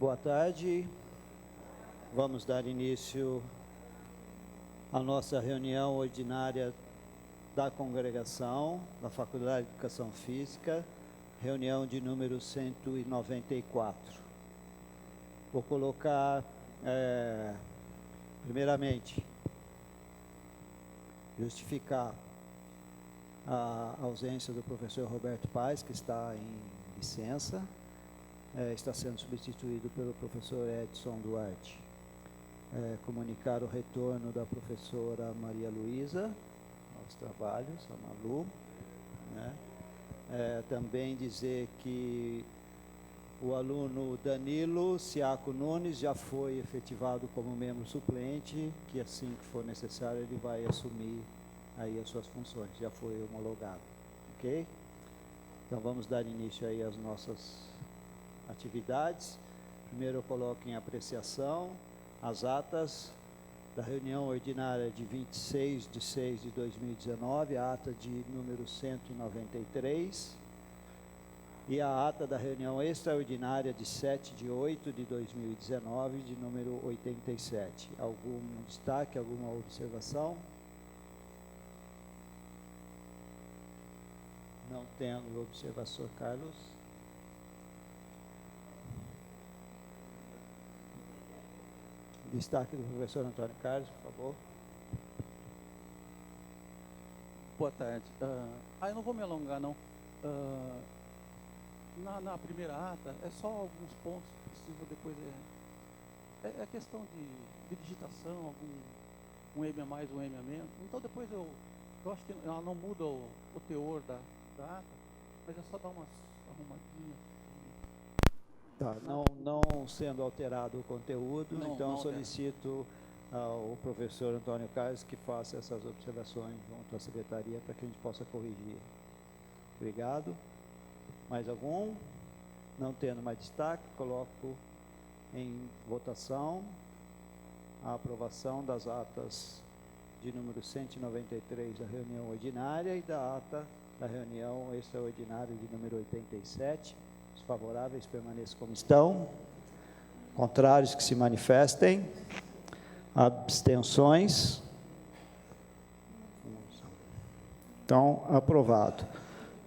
Boa tarde. Vamos dar início à nossa reunião ordinária da congregação da Faculdade de Educação Física, reunião de número 194. Vou colocar, primeiramente, justificar a ausência do professor Roberto Paes, que está em licença, está sendo substituído pelo professor Edson Duarte. Comunicar o retorno da professora Maria Luísa aos trabalhos, a Malu, né? Também dizer que o aluno Danilo Ciaco Nunes já foi efetivado como membro suplente, que assim que for necessário ele vai assumir aí as suas funções, já foi homologado, ok? Então vamos dar início aí às nossas atividades. Primeiro eu coloco em apreciação as atas da reunião ordinária de 26 de 6 de 2019, a ata de número 193, e a ata da reunião extraordinária de 7 de 8 de 2019, de número 87. Algum destaque, alguma observação? Não tendo observação, Carlos. Destaque do professor Antônio Carlos, por favor. Boa tarde. Eu não vou me alongar, não. Na primeira ata, é só alguns pontos que precisam depois. É questão de digitação, um M a mais, um M a menos. Então, depois eu acho que ela não muda o teor da ata, mas é só dar umas arrumadinhas. Tá, não sendo alterado o conteúdo, então não solicito ao professor Antônio Carlos que faça essas observações junto à secretaria para que a gente possa corrigir. Obrigado. Mais algum? Não tendo mais destaque, coloco em votação a aprovação das atas de número 193 da reunião ordinária e da ata da reunião extraordinária de número 87. Os favoráveis permaneçam como estão. Contrários que se manifestem. Abstenções. Então, aprovado.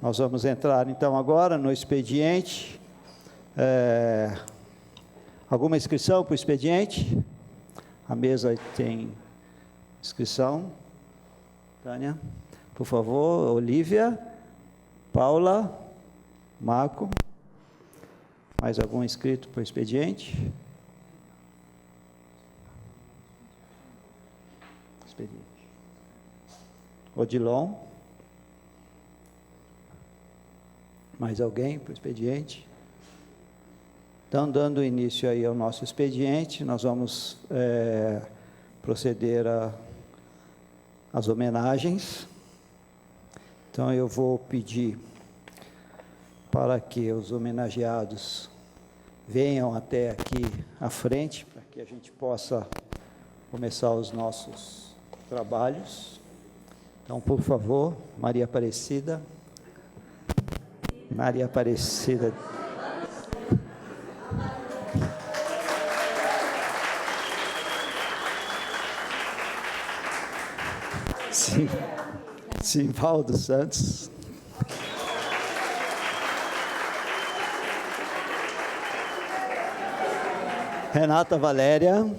Nós vamos entrar, então, agora no expediente. Alguma inscrição para o expediente? A mesa tem inscrição. Tânia, por favor. Olívia, Paula, Marco. Mais algum inscrito para o expediente? Odilon. Mais alguém para o expediente? Então, dando início aí ao nosso expediente, nós vamos proceder às homenagens. Então, eu vou pedir para que os homenageados venham até aqui à frente, para que a gente possa começar os nossos trabalhos. Então, por favor, Maria Aparecida. Maria Aparecida. Sim, Simvaldo Santos. Renata Valéria.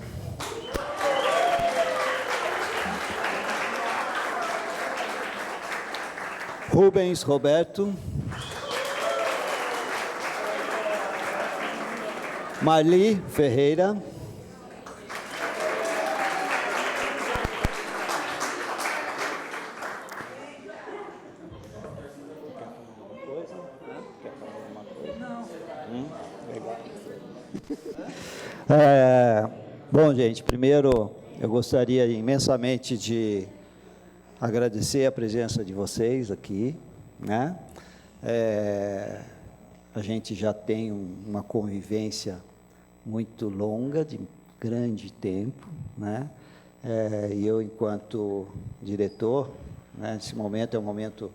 Rubens Roberto. Marli Ferreira. Bom, gente, primeiro eu gostaria imensamente de agradecer a presença de vocês aqui, né? A gente já tem uma convivência muito longa, de grande tempo, né? E eu, enquanto diretor, né, esse momento é um momento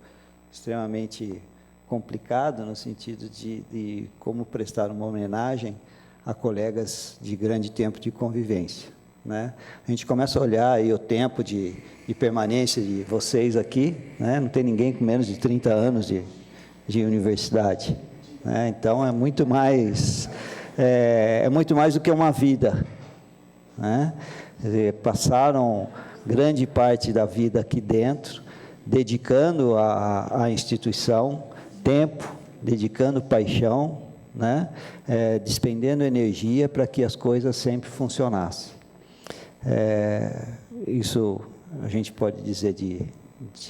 extremamente complicado, no sentido de como prestar uma homenagem a colegas de grande tempo de convivência, né? A gente começa a olhar aí o tempo de permanência de vocês aqui, né? Não tem ninguém com menos de 30 anos de universidade, né? Então, é muito mais do que uma vida, né? Quer dizer, passaram grande parte da vida aqui dentro, dedicando à instituição tempo, dedicando paixão, né? Despendendo energia para que as coisas sempre funcionassem. Isso a gente pode dizer de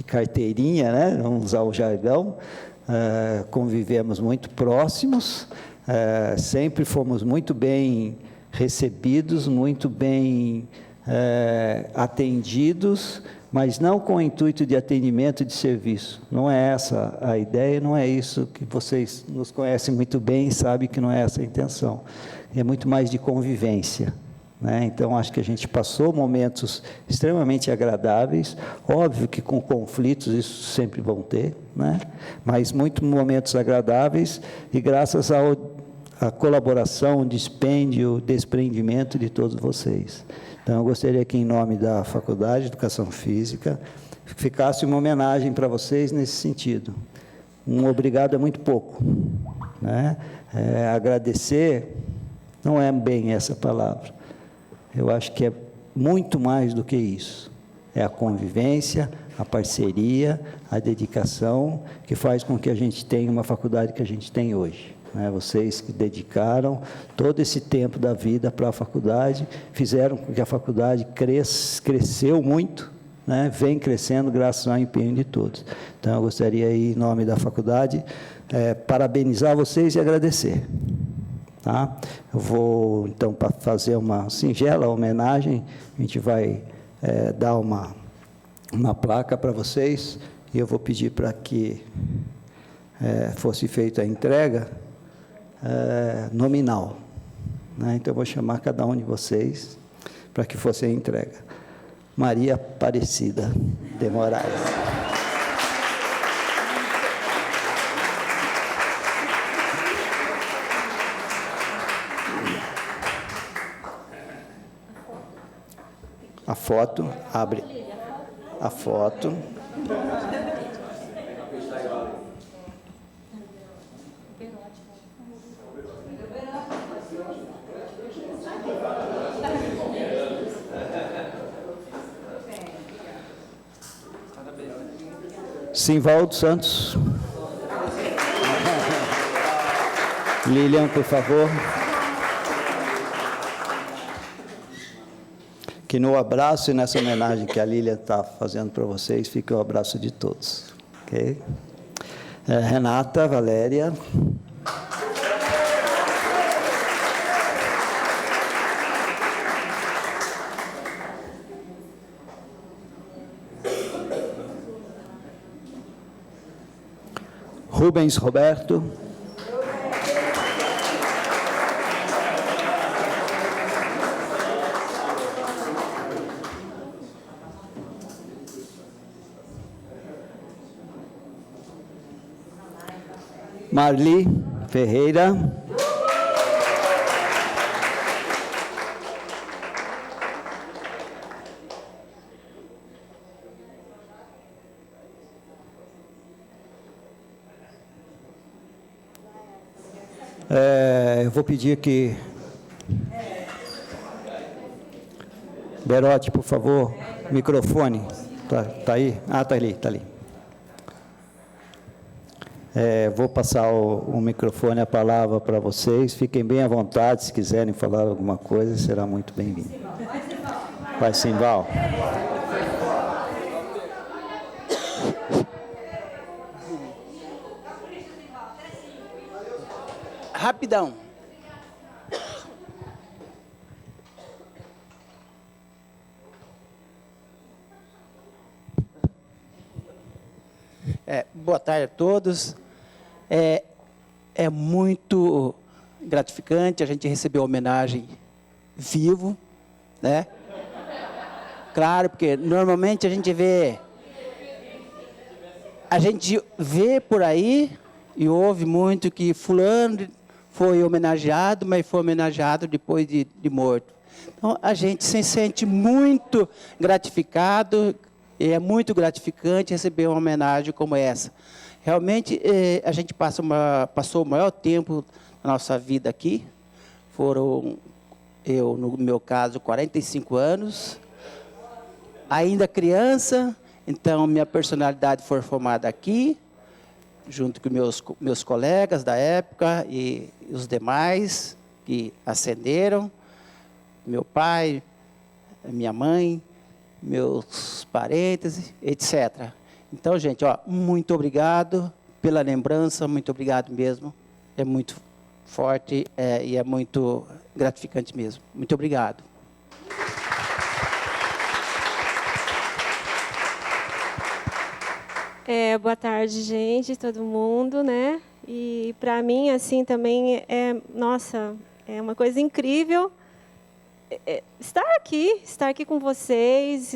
carteirinha, né? Vamos usar o jargão. Convivemos muito próximos, sempre fomos muito bem recebidos, muito bem atendidos, mas não com o intuito de atendimento de serviço. Não é essa a ideia, não é isso que vocês nos conhecem muito bem e sabem que não é essa a intenção. É muito mais de convivência, né? Então, acho que a gente passou momentos extremamente agradáveis, óbvio que com conflitos isso sempre vão ter, né? Mas muitos momentos agradáveis e graças à colaboração, o dispêndio, o desprendimento de todos vocês. Então, eu gostaria que, em nome da Faculdade de Educação Física, ficasse uma homenagem para vocês nesse sentido. Um obrigado é muito pouco, né? Agradecer não é bem essa palavra. Eu acho que é muito mais do que isso. É a convivência, a parceria, a dedicação, que faz com que a gente tenha uma faculdade que a gente tem hoje. Vocês que dedicaram todo esse tempo da vida para a faculdade, fizeram com que a faculdade cresceu muito, né? Vem crescendo graças ao empenho de todos. Então, eu gostaria, aí, em nome da faculdade, parabenizar vocês e agradecer. Tá? Eu vou, então, para fazer uma singela homenagem, a gente vai dar uma placa para vocês, e eu vou pedir para que fosse feita a entrega nominal, né? Então, eu vou chamar cada um de vocês para que fosse a entrega. Maria Aparecida de Moraes. A foto, abre a foto. Simvaldo Santos. Lilian, por favor. Que no abraço e nessa homenagem que a Lilian está fazendo para vocês, fique o abraço de todos. Ok? Renata, Valéria. Rubens Roberto. Marli Ferreira. Eu vou pedir que... Berote, por favor, microfone. Tá aí? Ah, tá ali, está ali. Vou passar o microfone, a palavra para vocês. Fiquem bem à vontade, se quiserem falar alguma coisa, será muito bem-vindo. Vai, Simval. Rapidão. Boa tarde a todos. É muito gratificante a gente receber a homenagem vivo, né? Claro, porque normalmente a gente vê por aí e ouve muito que fulano foi homenageado, mas foi homenageado depois de morto. Então, a gente se sente muito gratificado, e é muito gratificante receber uma homenagem como essa. Realmente, a gente passou o maior tempo da nossa vida aqui. Foram, no meu caso, 45 anos. Ainda criança, então minha personalidade foi formada aqui, junto com meus colegas da época e os demais que ascenderam. Meu pai, minha mãe, meus parentes, etc. Então, gente, muito obrigado pela lembrança, muito obrigado mesmo. É muito forte e é muito gratificante mesmo. Muito obrigado. Boa tarde, gente, todo mundo, né? E para mim, assim, também nossa, é uma coisa incrível estar aqui com vocês,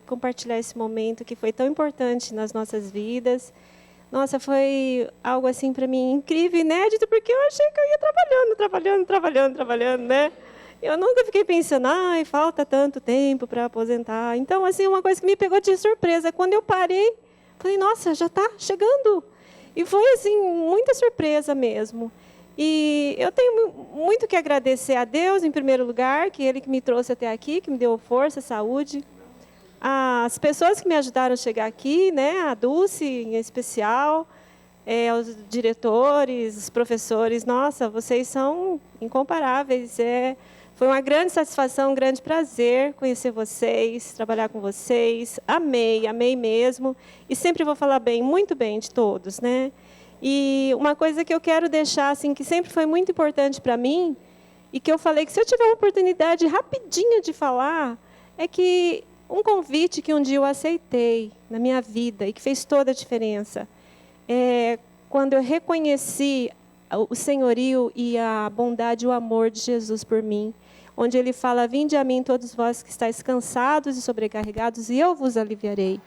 compartilhar esse momento que foi tão importante nas nossas vidas. Nossa, foi algo assim para mim incrível, inédito, porque eu achei que eu ia trabalhando, né? Eu nunca fiquei pensando, falta tanto tempo para aposentar. Então, assim, uma coisa que me pegou de surpresa, quando eu parei, falei, nossa, já está chegando. E foi, assim, muita surpresa mesmo. E eu tenho muito que agradecer a Deus, em primeiro lugar, que Ele que me trouxe até aqui, que me deu força, saúde. As pessoas que me ajudaram a chegar aqui, né, a Dulce, em especial, os diretores, os professores, nossa, vocês são incomparáveis. Foi uma grande satisfação, um grande prazer conhecer vocês, trabalhar com vocês. Amei mesmo. E sempre vou falar muito bem de todos, né? E uma coisa que eu quero deixar, assim, que sempre foi muito importante para mim, e que eu falei que se eu tiver uma oportunidade rapidinha de falar, é que um convite que um dia eu aceitei na minha vida e que fez toda a diferença, quando eu reconheci o senhorio e a bondade e o amor de Jesus por mim, onde Ele fala, vinde a mim todos vós que estáis cansados e sobrecarregados, e eu vos aliviarei.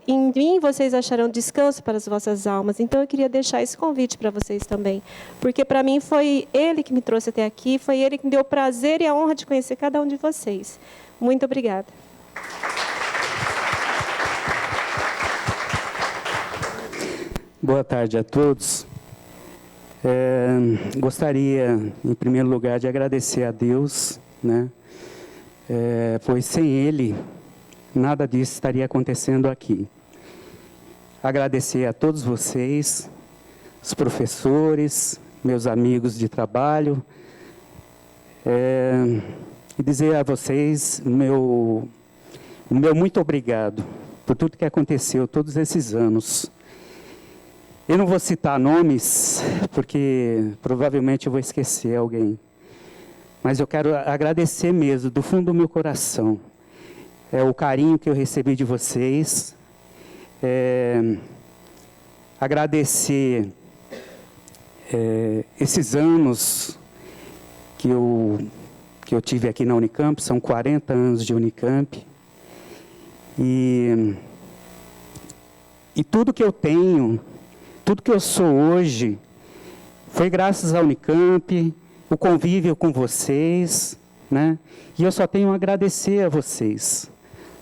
Em mim vocês acharão descanso para as vossas almas. Então eu queria deixar esse convite para vocês também, porque para mim foi Ele que me trouxe até aqui, foi Ele que me deu o prazer e a honra de conhecer cada um de vocês. Muito obrigada. Boa tarde a todos. Gostaria, em primeiro lugar, de agradecer a Deus, né? Pois sem Ele, nada disso estaria acontecendo aqui. Agradecer a todos vocês, os professores, meus amigos de trabalho, e dizer a vocês o meu muito obrigado por tudo que aconteceu todos esses anos. Eu não vou citar nomes, porque provavelmente eu vou esquecer alguém. Mas eu quero agradecer mesmo, do fundo do meu coração, o carinho que eu recebi de vocês. Agradecer esses anos que eu tive aqui na Unicamp, são 40 anos de Unicamp. E tudo que eu tenho, tudo que eu sou hoje, foi graças à Unicamp, o convívio com vocês, né? E eu só tenho a agradecer a vocês,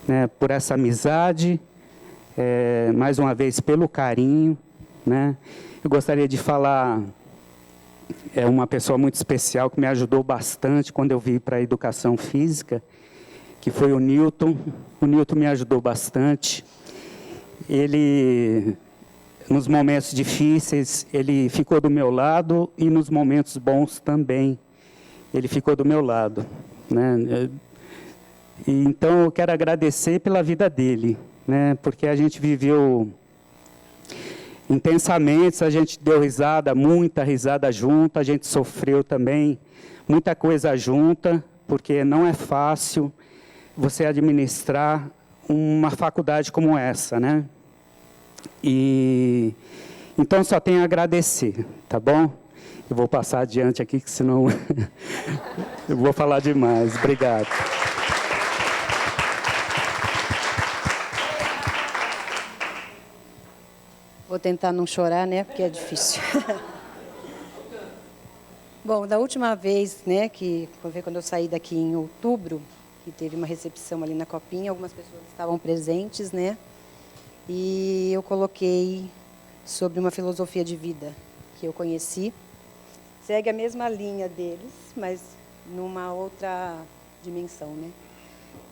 né, por essa amizade, mais uma vez pelo carinho, né? Eu gostaria de falar uma pessoa muito especial que me ajudou bastante quando eu vim para a educação física, que foi o Newton. O Newton me ajudou bastante. Ele, nos momentos difíceis, ele ficou do meu lado, e nos momentos bons também, ele ficou do meu lado, né? Então, eu quero agradecer pela vida dele, né? Porque a gente viveu intensamente, a gente deu risada, muita risada junto, a gente sofreu também, muita coisa junta, porque não é fácil você administrar uma faculdade como essa, né? E então só tenho a agradecer, tá bom? Eu vou passar adiante aqui, que senão eu vou falar demais. Obrigado. Vou tentar não chorar, né? Porque é difícil. Bom, da última vez, né, que foi quando eu saí daqui em outubro, que teve uma recepção ali na Copinha, algumas pessoas estavam presentes, né? E eu coloquei sobre uma filosofia de vida que eu conheci. Segue a mesma linha deles, mas numa outra dimensão, né?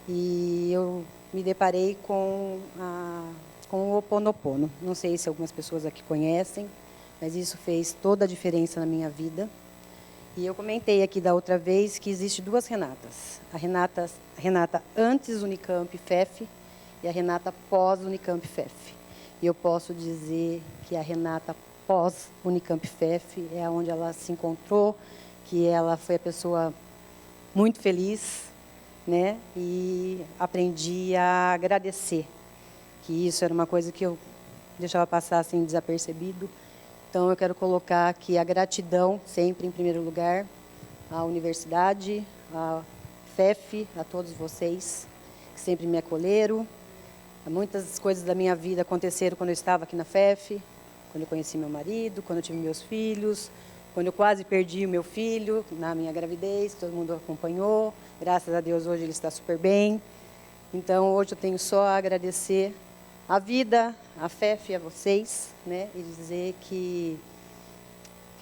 E eu me deparei com o Ho Oponopono. Não sei se algumas pessoas aqui conhecem, mas isso fez toda a diferença na minha vida. E eu comentei aqui da outra vez que existe duas Renatas. A Renata antes Unicamp FEF e a Renata pós Unicamp FEF. E eu posso dizer que a Renata pós Unicamp FEF é onde ela se encontrou, que ela foi a pessoa muito feliz, né? E aprendi a agradecer, que isso era uma coisa que eu deixava passar assim desapercebido. Então, eu quero colocar aqui a gratidão, sempre em primeiro lugar, à universidade, à FEF, a todos vocês, que sempre me acolheram. Muitas coisas da minha vida aconteceram quando eu estava aqui na FEF, quando eu conheci meu marido, quando eu tive meus filhos, quando eu quase perdi o meu filho na minha gravidez, todo mundo acompanhou. Graças a Deus, hoje ele está super bem. Então, hoje eu tenho só a agradecer a vida, a FEF e a vocês, né? E dizer que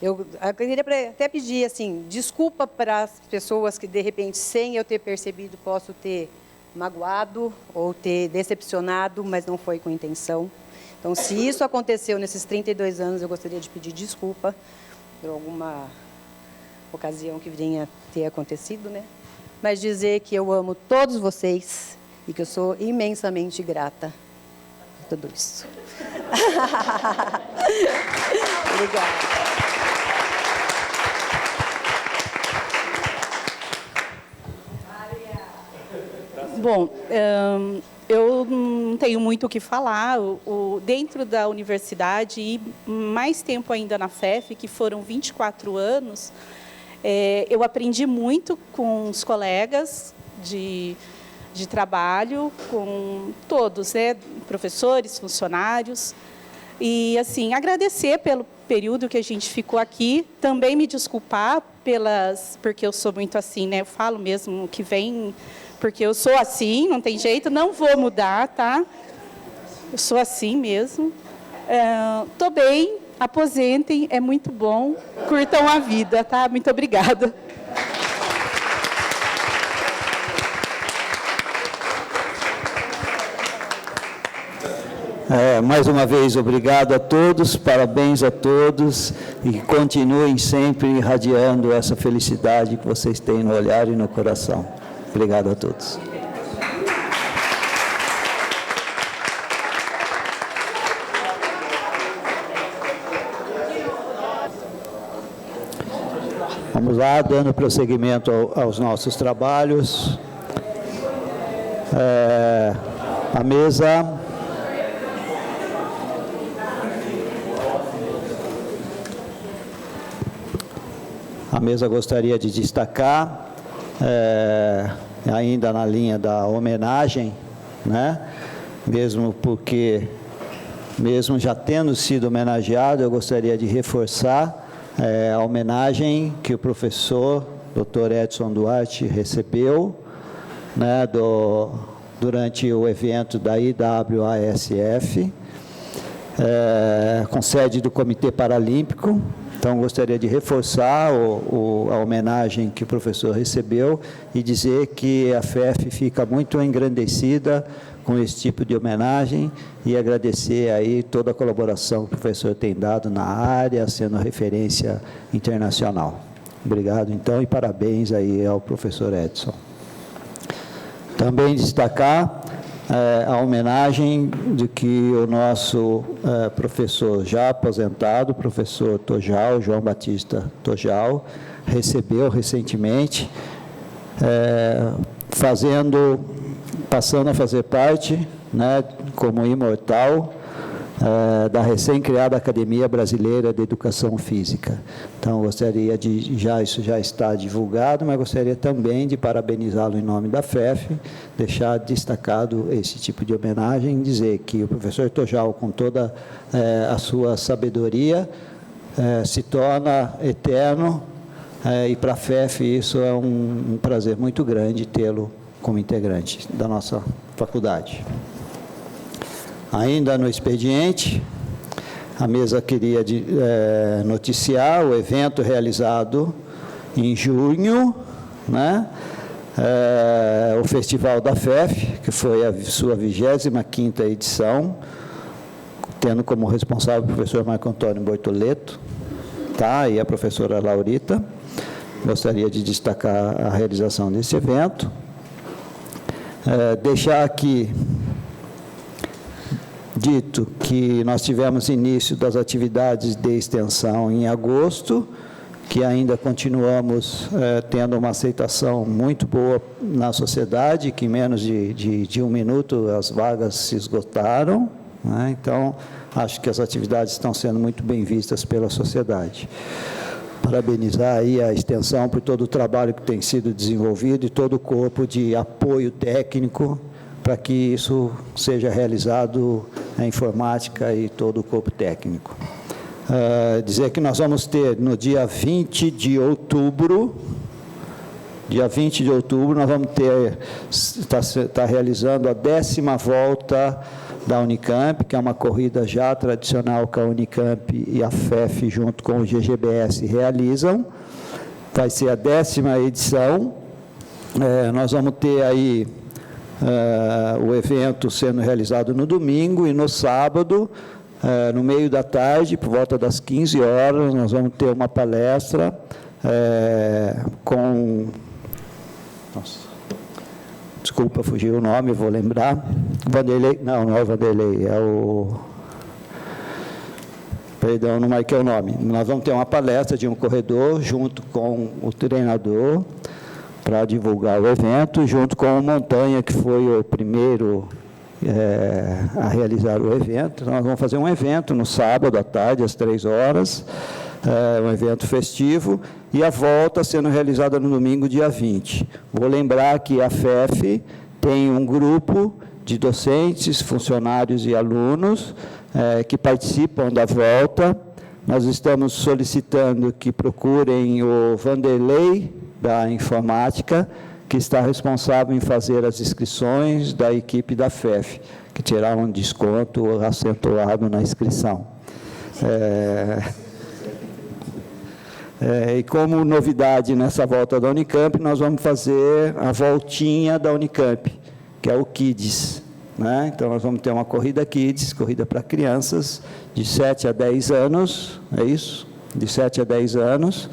eu queria até pedir assim, desculpa para as pessoas que, de repente, sem eu ter percebido, posso ter magoado ou ter decepcionado, mas não foi com intenção. Então, se isso aconteceu nesses 32 anos, eu gostaria de pedir desculpa por alguma ocasião que venha ter acontecido, né? Mas dizer que eu amo todos vocês e que eu sou imensamente grata por tudo isso. Obrigada. Bom, eu não tenho muito o que falar. Dentro da universidade e mais tempo ainda na FEF, que foram 24 anos, eu aprendi muito com os colegas de trabalho, com todos, né, professores, funcionários. E, assim, agradecer pelo período que a gente ficou aqui, também me desculpar porque eu sou muito assim, né, eu falo mesmo o que vem, porque eu sou assim, não tem jeito, não vou mudar, tá? Eu sou assim mesmo. Tô bem, aposentem, é muito bom, curtam a vida, tá? Muito obrigada. Mais uma vez, obrigado a todos, parabéns a todos e continuem sempre irradiando essa felicidade que vocês têm no olhar e no coração. Obrigado a todos. Vamos lá, dando prosseguimento aos nossos trabalhos. A mesa... A mesa gostaria de destacar, ainda na linha da homenagem, né? Mesmo já tendo sido homenageado, eu gostaria de reforçar a homenagem que o professor Dr. Edson Duarte recebeu, né, durante o evento da IWASF, com sede do Comitê Paralímpico. Então, gostaria de reforçar a homenagem que o professor recebeu e dizer que a FEF fica muito engrandecida com esse tipo de homenagem e agradecer aí toda a colaboração que o professor tem dado na área, sendo referência internacional. Obrigado, então, e parabéns aí ao professor Edson. Também destacar a homenagem de que o nosso professor já aposentado, professor Tojal, João Batista Tojal, recebeu recentemente, passando a fazer parte, né, como imortal, da recém-criada Academia Brasileira de Educação Física. Então, gostaria isso já está divulgado, mas gostaria também de parabenizá-lo em nome da FEF, deixar destacado esse tipo de homenagem, dizer que o professor Tojal, com toda a sua sabedoria, se torna eterno e para a FEF isso é um prazer muito grande tê-lo como integrante da nossa faculdade. Ainda no expediente, a mesa queria noticiar o evento realizado em junho, né? O Festival da FEF, que foi a sua 25ª edição, tendo como responsável o professor Marco Antônio Bortoleto, tá? E a professora Laurita. Gostaria de destacar a realização desse evento. Deixar aqui dito que nós tivemos início das atividades de extensão em agosto, que ainda continuamos tendo uma aceitação muito boa na sociedade, que em menos de 1 minuto as vagas se esgotaram, né? Então, acho que as atividades estão sendo muito bem vistas pela sociedade. Parabenizar aí a extensão por todo o trabalho que tem sido desenvolvido e todo o corpo de apoio técnico para que isso seja realizado, a informática e todo o corpo técnico. Dizer que nós vamos ter no dia 20 de outubro, nós vamos ter, está realizando a 10ª volta da Unicamp, que é uma corrida já tradicional que a Unicamp e a FEF, junto com o GGBS, realizam. Vai ser a 10ª edição. Nós vamos ter aí o evento sendo realizado no domingo e no sábado, no meio da tarde, por volta das 15 horas, nós vamos ter uma palestra com... Nossa, desculpa, fugiu o nome, vou lembrar. Vanderlei, não é o Vanderlei, é o... Perdão, não marquei o nome. Nós vamos ter uma palestra de um corredor junto com o treinador para divulgar o evento, junto com o Montanha, que foi o primeiro a realizar o evento. Nós vamos fazer um evento no sábado à tarde, às 3 horas, um evento festivo, e a volta sendo realizada no domingo, dia 20. Vou lembrar que a FEF tem um grupo de docentes, funcionários e alunos que participam da volta. Nós estamos solicitando que procurem o Vanderlei, da informática, que está responsável em fazer as inscrições da equipe da FEF, que terá um desconto acentuado na inscrição. E como novidade nessa volta da Unicamp, nós vamos fazer a voltinha da Unicamp, que é o Kids, né? Então, nós vamos ter uma corrida Kids, corrida para crianças de 7 a 10 anos, é isso? De 7 a 10 anos,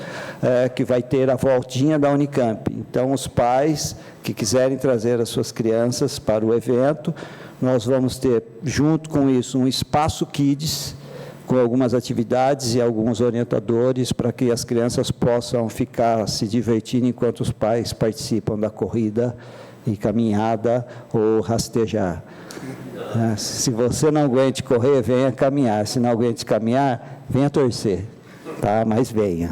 que vai ter a voltinha da Unicamp. Então, os pais que quiserem trazer as suas crianças para o evento, nós vamos ter, junto com isso, um espaço Kids, com algumas atividades e alguns orientadores para que as crianças possam ficar se divertindo enquanto os pais participam da corrida e caminhada ou rastejar. Se você não aguente correr, venha caminhar. Se não aguente caminhar, venha torcer, tá? Mas venha.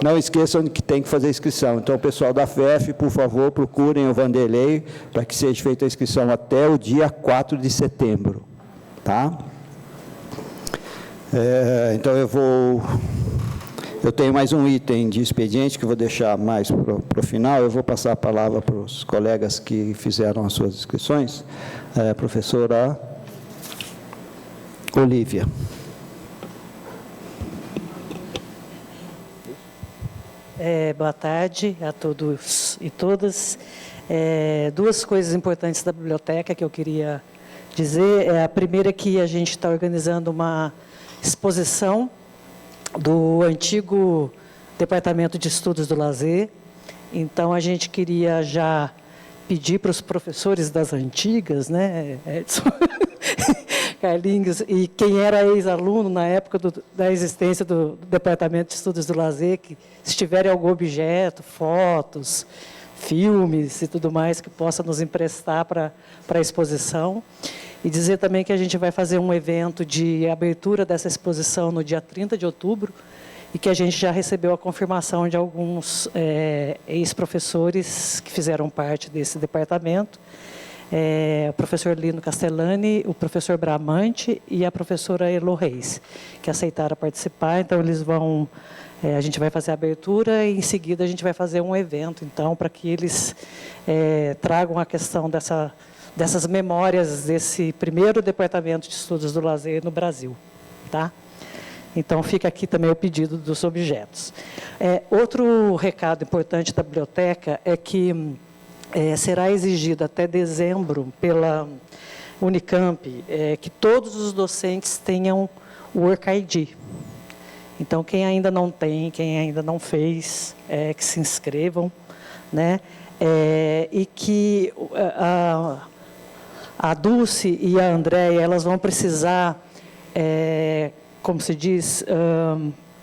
Não esqueçam que tem que fazer inscrição. Então, o pessoal da FEF, por favor, procurem o Vanderlei para que seja feita a inscrição até o dia 4 de setembro. Tá? Então, eu tenho mais um item de expediente que eu vou deixar mais para o final. Eu vou passar a palavra para os colegas que fizeram as suas inscrições. Professora Olívia. Boa tarde a todos e todas. Duas coisas importantes da biblioteca que eu queria dizer. A primeira é que a gente está organizando uma exposição do antigo Departamento de Estudos do Lazer. Então, a gente queria já pedir para os professores das antigas, né, Edson, Carlinhos, e quem era ex-aluno na época da existência do Departamento de Estudos do Lazer, que se tiverem algum objeto, fotos, filmes e tudo mais, que possa nos emprestar para a exposição. E dizer também que a gente vai fazer um evento de abertura dessa exposição no dia 30 de outubro, e que a gente já recebeu a confirmação de alguns ex-professores que fizeram parte desse departamento. o professor Lino Castellani, o professor Bramante e a professora Elo Reis, que aceitaram participar. Então, eles vão... a gente vai fazer a abertura e, em seguida, a gente vai fazer um evento, então, para que eles tragam a questão dessas memórias desse primeiro departamento de estudos do lazer no Brasil. Tá? Então, fica aqui também o pedido dos objetos. Outro recado importante da biblioteca é que será exigido até dezembro pela Unicamp que todos os docentes tenham o Work ID. Então, quem ainda não tem, quem ainda não fez, que se inscrevam, né? E que a Dulce e a Andréia, elas vão precisar, como se diz,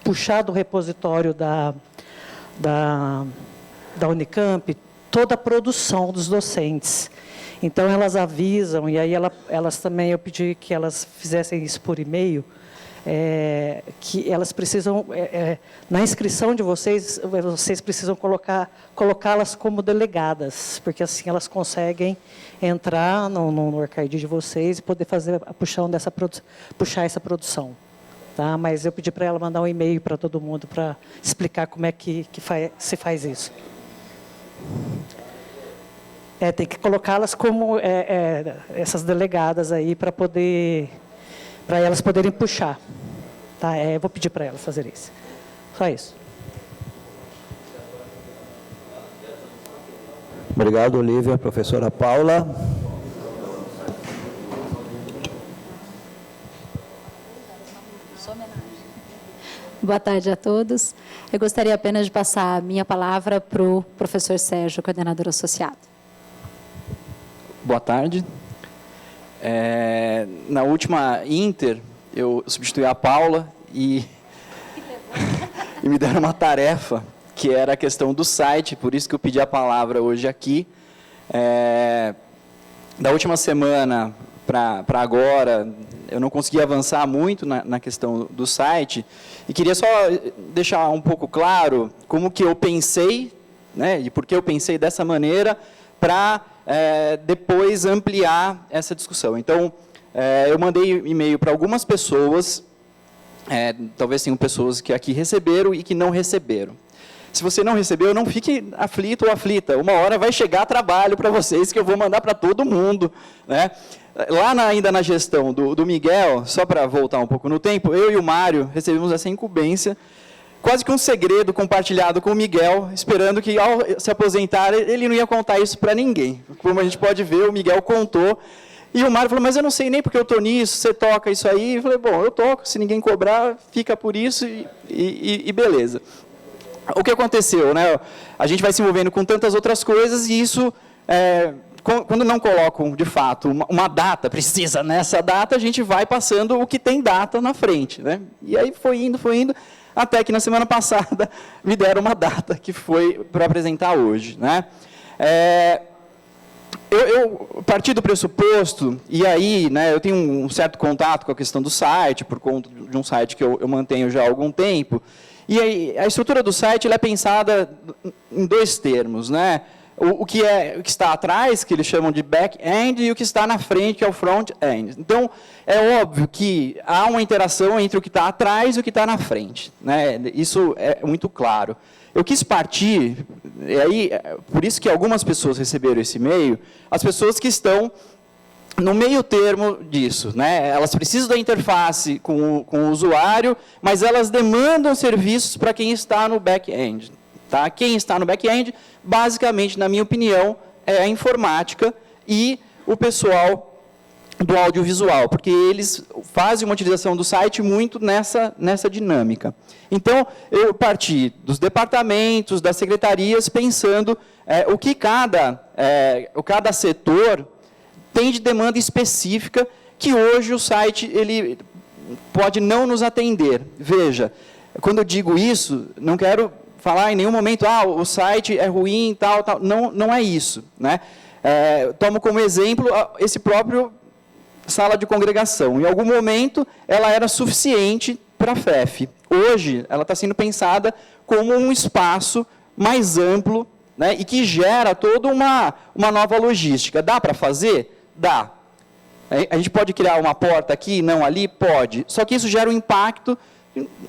puxar do repositório da Unicamp toda a produção dos docentes. Então, elas avisam, e aí elas também, eu pedi que elas fizessem isso por e-mail, que elas precisam, na inscrição de vocês precisam colocá-las como delegadas, porque assim elas conseguem entrar no arcade de vocês e poder fazer a puxar essa produção. Tá? Mas eu pedi para ela mandar um e-mail para todo mundo para explicar como é que se faz isso. Tem que colocá-las como essas delegadas aí para elas poderem puxar. Tá? Eu vou pedir para elas fazer isso. Só isso. Obrigado, Olívia. Professora Paula. Boa tarde a todos. Eu gostaria apenas de passar a minha palavra para o professor Sérgio, coordenador associado. Boa tarde. Na última Inter, eu substituí a Paula e me deram uma tarefa, que era a questão do site, por isso que eu pedi a palavra hoje aqui. Da última semana para agora, eu não consegui avançar muito na questão do site, e queria só deixar um pouco claro como que eu pensei, né, e por que eu pensei dessa maneira, para depois ampliar essa discussão. Então, eu mandei e-mail para algumas pessoas, talvez tenham pessoas que aqui receberam e que não receberam. Se você não recebeu, não fique aflito ou aflita. Uma hora vai chegar trabalho para vocês que eu vou mandar para todo mundo, né? Lá ainda na gestão do Miguel, só para voltar um pouco no tempo, eu e o Mário recebemos essa incumbência, quase que um segredo compartilhado com o Miguel, esperando que, ao se aposentar, ele não ia contar isso para ninguém. Como a gente pode ver, o Miguel contou. E o Mário falou, mas eu não sei nem porque eu estou nisso, você toca isso aí. Eu falei, bom, eu toco, se ninguém cobrar, fica por isso e beleza. O que aconteceu, né? A gente vai se envolvendo com tantas outras coisas e isso, quando não colocam, de fato, uma data precisa nessa data, a gente vai passando o que tem data na frente, né? E aí foi indo, até que na semana passada me deram uma data que foi para apresentar hoje, né? Eu parti do pressuposto, e aí, né, eu tenho um certo contato com a questão do site, por conta de um site que eu mantenho já há algum tempo, e aí, a estrutura do site ela é pensada em dois termos, né? O que está atrás, que eles chamam de back-end, e o que está na frente, que é o front-end. Então, é óbvio que há uma interação entre o que está atrás e o que está na frente, né? Isso é muito claro. Eu quis partir, e aí, por isso que algumas pessoas receberam esse e-mail, as pessoas que estão no meio termo disso, né? Elas precisam da interface com o usuário, mas elas demandam serviços para quem está no back-end. Tá? Quem está no back-end, basicamente, na minha opinião, é a informática e o pessoal do audiovisual, porque eles fazem uma utilização do site muito nessa dinâmica. Então, eu parti dos departamentos, das secretarias, pensando o que cada setor tem de demanda específica, que hoje o site ele pode não nos atender. Veja, quando eu digo isso, não quero falar em nenhum momento, o site é ruim, tal. Não é isso, né? Tomo como exemplo esse próprio sala de congregação. Em algum momento, ela era suficiente para a FEF. Hoje, ela está sendo pensada como um espaço mais amplo né, e que gera toda uma nova logística. Dá para fazer? Dá. A gente pode criar uma porta aqui, não ali? Pode. Só que isso gera um impacto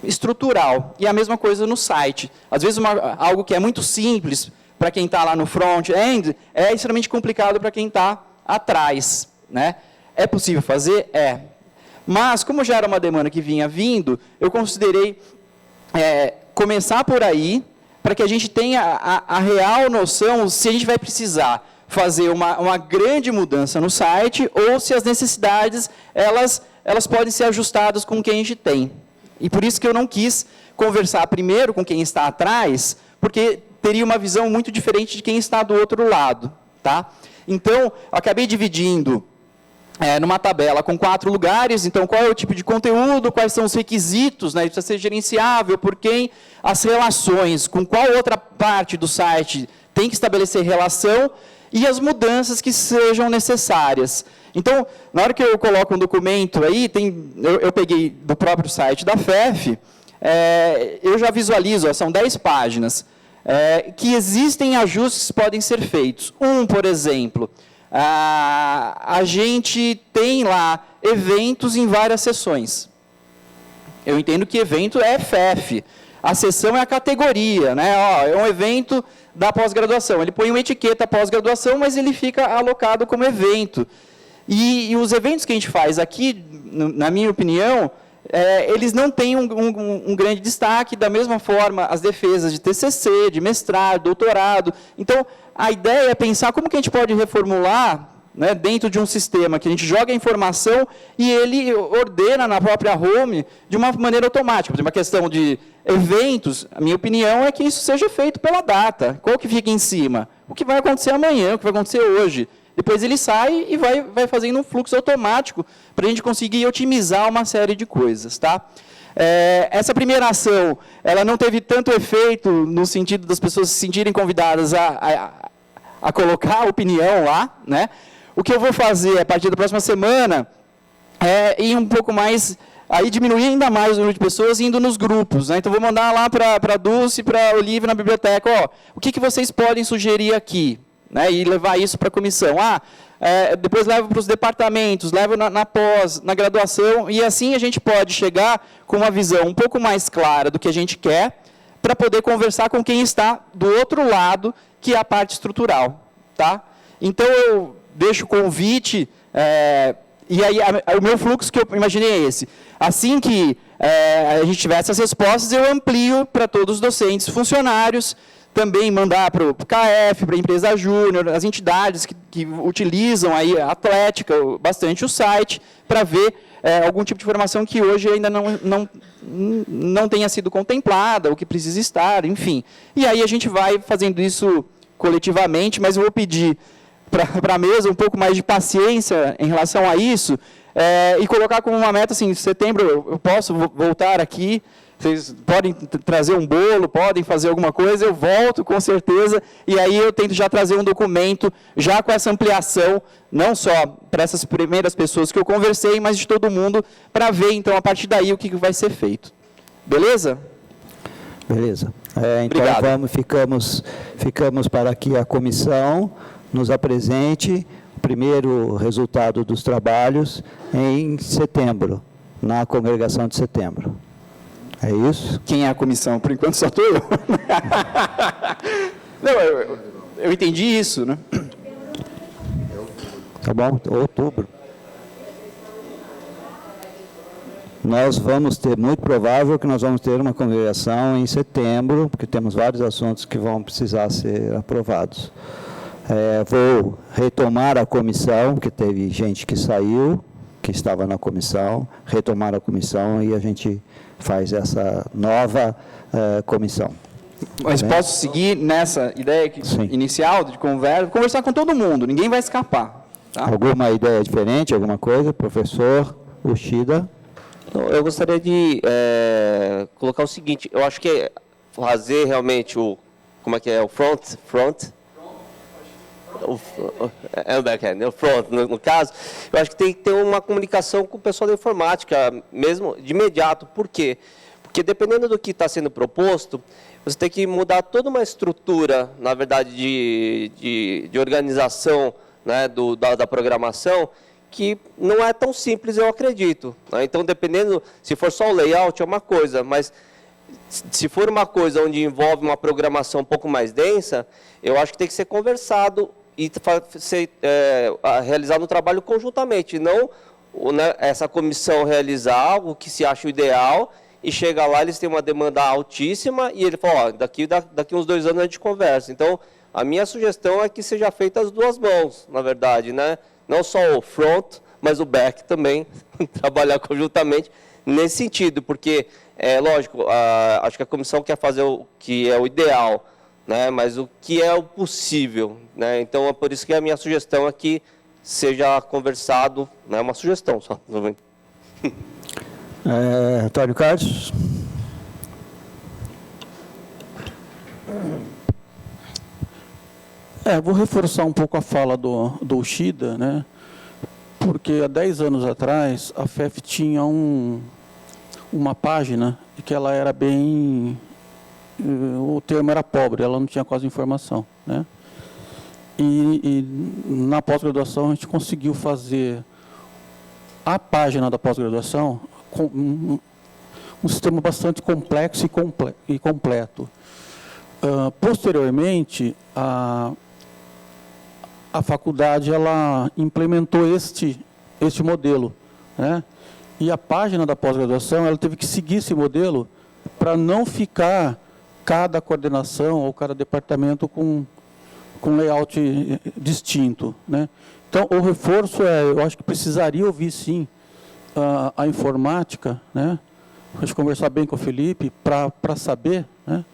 estrutural. E a mesma coisa no site. Às vezes, algo que é muito simples para quem está lá no front-end é extremamente complicado para quem está atrás, né? É possível fazer? É. Mas, como já era uma demanda que vinha vindo, eu considerei começar por aí, para que a gente tenha a real noção se a gente vai precisar fazer uma grande mudança no site ou se as necessidades elas podem ser ajustadas com o que a gente tem. E por isso que eu não quis conversar primeiro com quem está atrás, porque teria uma visão muito diferente de quem está do outro lado. Tá? Então, eu acabei dividindo numa tabela com 4 lugares, então qual é o tipo de conteúdo, quais são os requisitos, né, precisa ser gerenciável, por quem, as relações, com qual outra parte do site tem que estabelecer relação, e as mudanças que sejam necessárias. Então, na hora que eu coloco um documento aí, eu peguei do próprio site da FEF, eu já visualizo, são 10 páginas, que existem ajustes que podem ser feitos. Por exemplo, a gente tem lá eventos em várias sessões. Eu entendo que evento é FEF, a sessão é a categoria, né? É um evento da pós-graduação. Ele põe uma etiqueta pós-graduação, mas ele fica alocado como evento. E os eventos que a gente faz aqui, na minha opinião, eles não têm um grande destaque, da mesma forma as defesas de TCC, de mestrado, doutorado. Então, a ideia é pensar como que a gente pode reformular, né, dentro de um sistema que a gente joga a informação e ele ordena na própria home de uma maneira automática. Por exemplo, uma questão de eventos, a minha opinião é que isso seja feito pela data. Qual que fica em cima? O que vai acontecer amanhã, o que vai acontecer hoje. Depois ele sai e vai fazendo um fluxo automático para a gente conseguir otimizar uma série de coisas. Tá? Essa primeira ação, ela não teve tanto efeito no sentido das pessoas se sentirem convidadas a colocar a opinião lá, né? O que eu vou fazer a partir da próxima semana é ir um pouco mais, aí diminuir ainda mais o número de pessoas indo nos grupos, né? Então, vou mandar lá para a Dulce, para a Olivia na biblioteca, o que vocês podem sugerir aqui? Né? E levar isso para a comissão. Depois levo para os departamentos, levo na pós, na graduação, e assim a gente pode chegar com uma visão um pouco mais clara do que a gente quer, para poder conversar com quem está do outro lado, que é a parte estrutural. Tá? Então, eu deixo o convite, e aí o meu fluxo que eu imaginei é esse. Assim que a gente tiver essas respostas, eu amplio para todos os docentes, funcionários, também mandar para o KF, para a empresa júnior, as entidades que utilizam aí a Atlética, bastante o site, para ver algum tipo de informação que hoje ainda não tenha sido contemplada, ou que precisa estar, enfim. E aí a gente vai fazendo isso coletivamente, mas eu vou pedir para a mesa um pouco mais de paciência em relação a isso, e colocar como uma meta, assim, em setembro eu posso voltar aqui, vocês podem trazer um bolo, podem fazer alguma coisa, eu volto com certeza, e aí eu tento já trazer um documento, já com essa ampliação, não só para essas primeiras pessoas que eu conversei, mas de todo mundo, para ver, então, a partir daí, o que vai ser feito. Beleza? Beleza. Então, ficamos para que a comissão nos apresente o primeiro resultado dos trabalhos em setembro, na congregação de setembro. É isso? Quem é a comissão? Por enquanto só estou eu. Não, eu entendi isso, né? Tá bom, outubro. Nós vamos ter, muito provável que nós vamos ter uma congregação em setembro, porque temos vários assuntos que vão precisar ser aprovados. Vou retomar a comissão, porque teve gente que saiu, que estava na comissão, retomar a comissão e a gente faz essa nova comissão. Mas posso seguir nessa ideia inicial de conversar com todo mundo, ninguém vai escapar. Tá? Alguma ideia diferente, alguma coisa? Professor Uchida? Eu gostaria de colocar o seguinte, eu acho que fazer realmente o front, o back-end, o front, no caso, eu acho que tem que ter uma comunicação com o pessoal da informática, mesmo de imediato. Por quê? Porque Porque dependendo do que está sendo proposto, você tem que mudar toda uma estrutura, na verdade, de organização, né, da programação, que não é tão simples, eu acredito. Né? Então, dependendo, se for só o layout, é uma coisa, mas se for uma coisa onde envolve uma programação um pouco mais densa, eu acho que tem que ser conversado e ser realizado um trabalho conjuntamente, não né, essa comissão realizar algo que se acha o ideal, e chega lá, eles têm uma demanda altíssima, e ele fala, ó, daqui uns 2 anos a gente conversa. Então, a minha sugestão é que seja feita as duas mãos, na verdade, né? Não só o front, mas o back também, trabalhar conjuntamente nesse sentido, porque, lógico, acho que a comissão quer fazer o que é o ideal, né? Mas o que é o possível, né? Então, é por isso que a minha sugestão é que seja conversado, né? Uma sugestão só, Antônio Carlos. Vou reforçar um pouco a fala do Ushida, né? Porque há 10 anos atrás a FEF tinha uma página que ela era bem... O termo era pobre, ela não tinha quase informação, né? E na pós-graduação a gente conseguiu fazer a página da pós-graduação com um sistema bastante complexo e completo. Posteriormente, a faculdade ela implementou este modelo, né? E a página da pós-graduação ela teve que seguir esse modelo para não ficar cada coordenação ou cada departamento com layout distinto, né? Então, o reforço eu acho que precisaria ouvir, sim, a informática, né? A gente conversar bem com o Felipe para saber, né?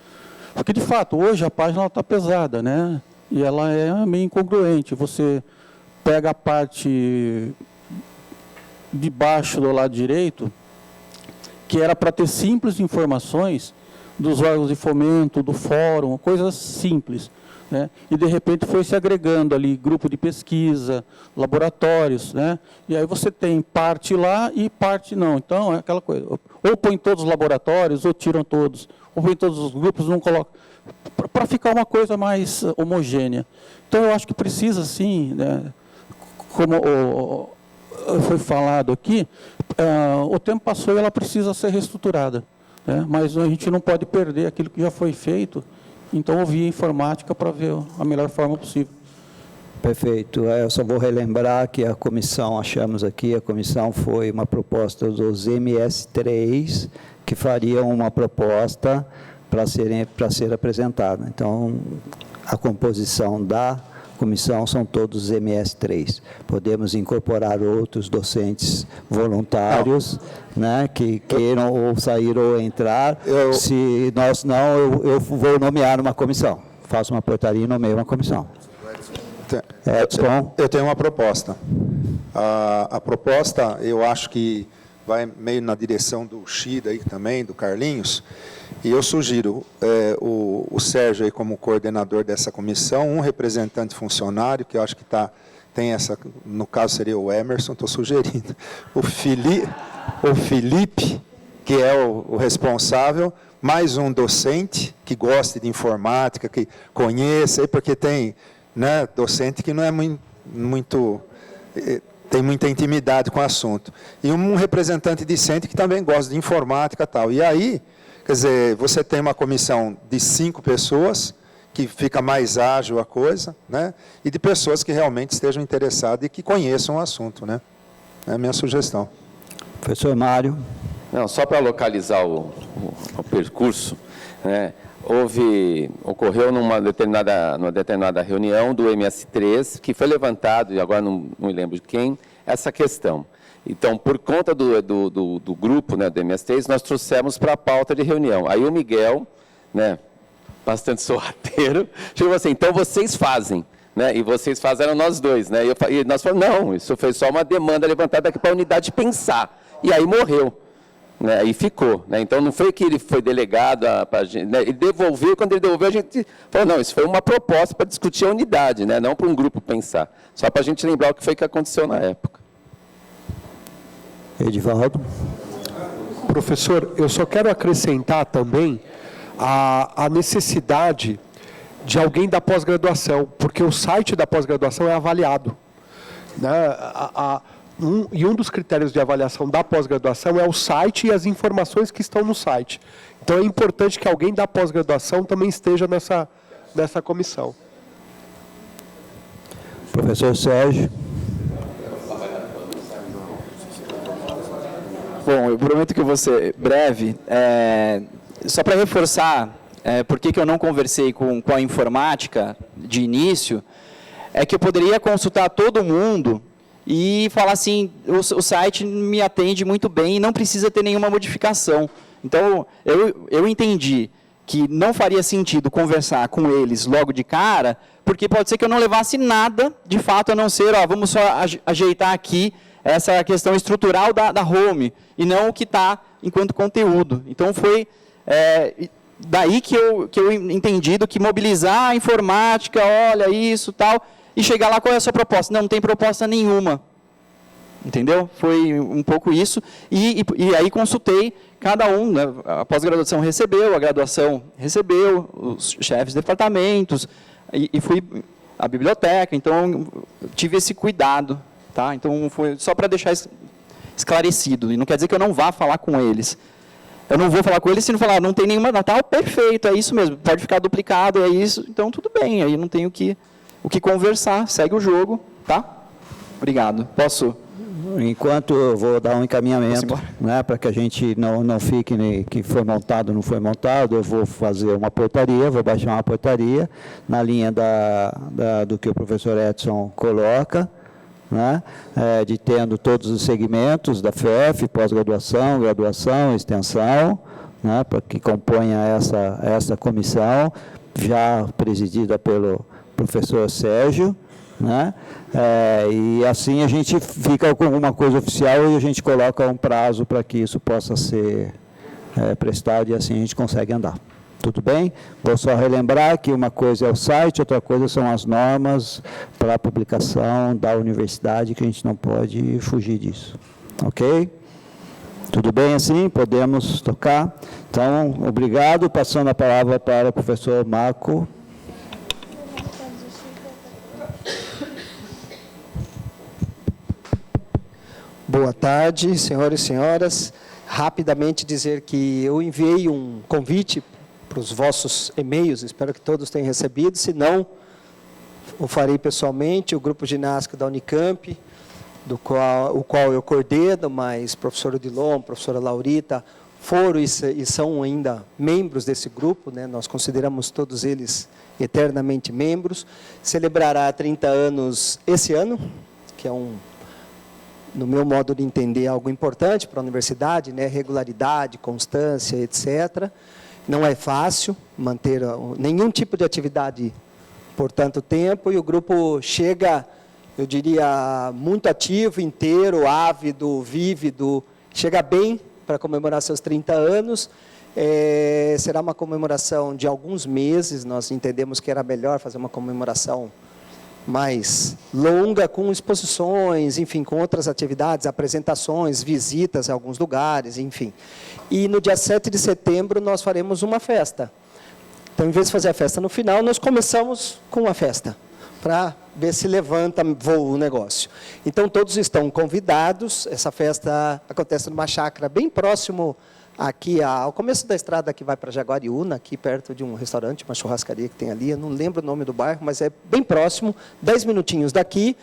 Porque, de fato, hoje a página está pesada, né? E ela é meio incongruente. Você pega a parte de baixo do lado direito, que era para ter simples informações dos órgãos de fomento, do fórum, coisas simples, né? E, de repente, foi se agregando ali grupo de pesquisa, laboratórios, né? E aí você tem parte lá e parte não. Então, é aquela coisa. Ou põe todos os laboratórios, ou tiram todos. Ou põe todos os grupos, não coloca. Para ficar uma coisa mais homogênea. Então, eu acho que precisa, sim, né? Como foi falado aqui, o tempo passou e ela precisa ser reestruturada, né? Mas a gente não pode perder aquilo que já foi feito. Então, ouvir a informática para ver a melhor forma possível. Perfeito. Eu só vou relembrar que a comissão, achamos aqui, a comissão foi uma proposta dos MS3, que fariam uma proposta para ser apresentada. Então, a composição da comissão são todos MS3. Podemos incorporar outros docentes voluntários, né, que queiram ou sair ou entrar. Se nós não, eu vou nomear uma comissão. Faço uma portaria e nomeio uma comissão. Edson? Eu tenho uma proposta. A proposta, eu acho que vai meio na direção do Shida aí também, do Carlinhos, e eu sugiro o Sérgio aí como coordenador dessa comissão, um representante funcionário, que eu acho que tem essa, no caso seria o Emerson, estou sugerindo, o Felipe, que é o responsável, mais um docente que goste de informática, que conheça, porque tem, né, docente que não é muito tem muita intimidade com o assunto. E um representante discente que também gosta de informática e tal. E aí, quer dizer, você tem uma comissão de 5 pessoas, que fica mais ágil a coisa, né? E de pessoas que realmente estejam interessadas e que conheçam o assunto, né? É a minha sugestão. Professor Mário. Não, só para localizar o percurso, né? Ocorreu numa determinada reunião do MS3, que foi levantado, e agora não me lembro de quem, essa questão. Então, por conta do grupo, né, do MS3, nós trouxemos para a pauta de reunião. Aí o Miguel, né, bastante sorrateiro, chegou assim, então vocês fazem, né, e vocês fizeram nós dois, né, e nós falamos, não, isso foi só uma demanda levantada aqui para a unidade pensar, e aí morreu. Né, e ficou. Né, então, não foi que ele foi delegado, né, ele devolveu, quando ele devolveu, a gente falou, não, isso foi uma proposta para discutir a unidade, né, não para um grupo pensar. Só para a gente lembrar o que foi que aconteceu na época. Edivaldo. Professor, eu só quero acrescentar também a necessidade de alguém da pós-graduação, porque o site da pós-graduação é avaliado, né? Um dos critérios de avaliação da pós-graduação é o site e as informações que estão no site. Então é importante que alguém da pós-graduação também esteja nessa comissão. Professor Sérgio. Bom, eu prometo que eu vou ser breve. Só para reforçar por que eu não conversei com a informática de início, é que eu poderia consultar todo mundo e falar assim, o site me atende muito bem e não precisa ter nenhuma modificação. Então, eu entendi que não faria sentido conversar com eles logo de cara, porque pode ser que eu não levasse nada, de fato, a não ser, vamos só ajeitar aqui essa questão estrutural da home, e não o que está enquanto conteúdo. Então, foi daí que eu entendi do que mobilizar a informática, olha isso, tal, e chegar lá, qual é a sua proposta? Não tem proposta nenhuma. Entendeu? Foi um pouco isso. E aí consultei cada um, né? A pós-graduação recebeu, a graduação recebeu, os chefes de departamentos, e fui à biblioteca, então tive esse cuidado. Tá? Então, foi só para deixar esclarecido. E não quer dizer que eu não vá falar com eles. Eu não vou falar com eles se não falar, não tem nenhuma Natal, perfeito, é isso mesmo, pode ficar duplicado, é isso, então tudo bem, aí não tenho o que conversar, segue o jogo, tá? Obrigado. Posso? Enquanto eu vou dar um encaminhamento, né, para que a gente não fique que foi montado, não foi montado, eu vou fazer uma portaria, vou baixar uma portaria na linha do que o professor Edson coloca, né, de tendo todos os segmentos da FEF, pós-graduação, graduação, extensão, né, para que componha essa comissão, já presidida pelo professor Sérgio, né? E assim a gente fica com alguma coisa oficial e a gente coloca um prazo para que isso possa ser prestado e assim a gente consegue andar. Tudo bem? Vou só relembrar que uma coisa é o site, outra coisa são as normas para a publicação da universidade, que a gente não pode fugir disso. Ok? Tudo bem assim? Podemos tocar? Então, obrigado. Passando a palavra para o professor Marco. Boa tarde, senhores e senhoras. Rapidamente dizer que eu enviei um convite para os vossos e-mails, espero que todos tenham recebido, se não, o farei pessoalmente, o grupo ginástico da Unicamp, o qual eu coordeno, mas o professor Odilon, a professora Laurita, foram e são ainda membros desse grupo, né? Nós consideramos todos eles eternamente membros, celebrará 30 anos esse ano, que é no meu modo de entender, algo importante para a universidade, né? Regularidade, constância, etc. Não é fácil manter nenhum tipo de atividade por tanto tempo, e o grupo chega, eu diria, muito ativo, inteiro, ávido, vívido, chega bem para comemorar seus 30 anos. Será uma comemoração de alguns meses, nós entendemos que era melhor fazer uma comemoração mais longa, com exposições, enfim, com outras atividades, apresentações, visitas a alguns lugares, enfim. E no dia 7 de setembro nós faremos uma festa. Então, em vez de fazer a festa no final, nós começamos com uma festa, para ver se levanta, voa o negócio. Então, todos estão convidados. Essa festa acontece numa chácara bem próximo aqui ao começo da estrada que vai para Jaguariúna, aqui perto de um restaurante, uma churrascaria que tem ali, eu não lembro o nome do bairro, mas é bem próximo, 10 minutinhos daqui,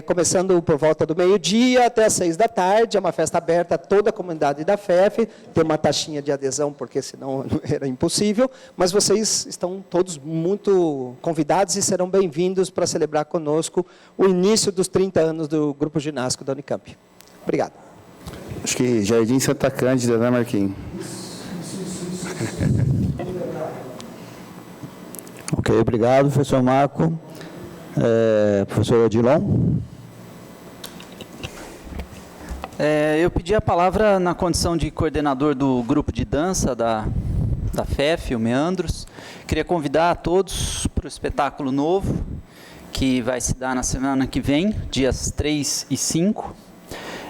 começando por volta do meio-dia até às 6 da tarde, é uma festa aberta a toda a comunidade da FEF, tem uma taxinha de adesão, porque senão era impossível, mas vocês estão todos muito convidados e serão bem-vindos para celebrar conosco o início dos 30 anos do Grupo Ginástico da Unicamp. Obrigado. Acho que Jardim Santa Cândida, né, Marquinhos? Ok, obrigado, professor Marco. Professor Odilon. Eu pedi a palavra na condição de coordenador do grupo de dança da FEF, o Meandros. Queria convidar a todos para o espetáculo novo, que vai se dar na semana que vem, dias 3 e 5.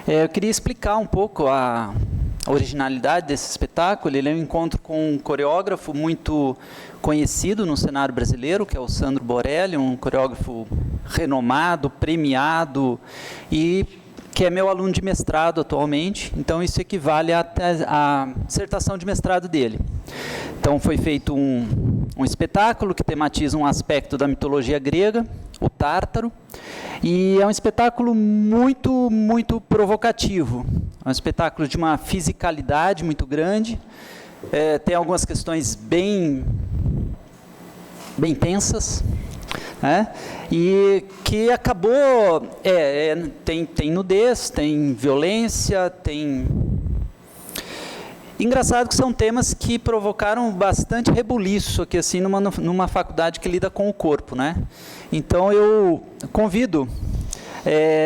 Eu queria explicar um pouco a originalidade desse espetáculo. Ele é um encontro com um coreógrafo muito conhecido no cenário brasileiro, que é o Sandro Borelli, um coreógrafo renomado, premiado, e que é meu aluno de mestrado atualmente. Então, isso equivale à dissertação de mestrado dele. Então, foi feito um espetáculo que tematiza um aspecto da mitologia grega, o Tártaro, e é um espetáculo muito, muito provocativo. É um espetáculo de uma fisicalidade muito grande, tem algumas questões bem tensas, né? E que acabou, tem nudez, tem violência, tem... Engraçado que são temas que provocaram bastante rebuliço aqui, assim, numa faculdade que lida com o corpo, né? Então, eu convido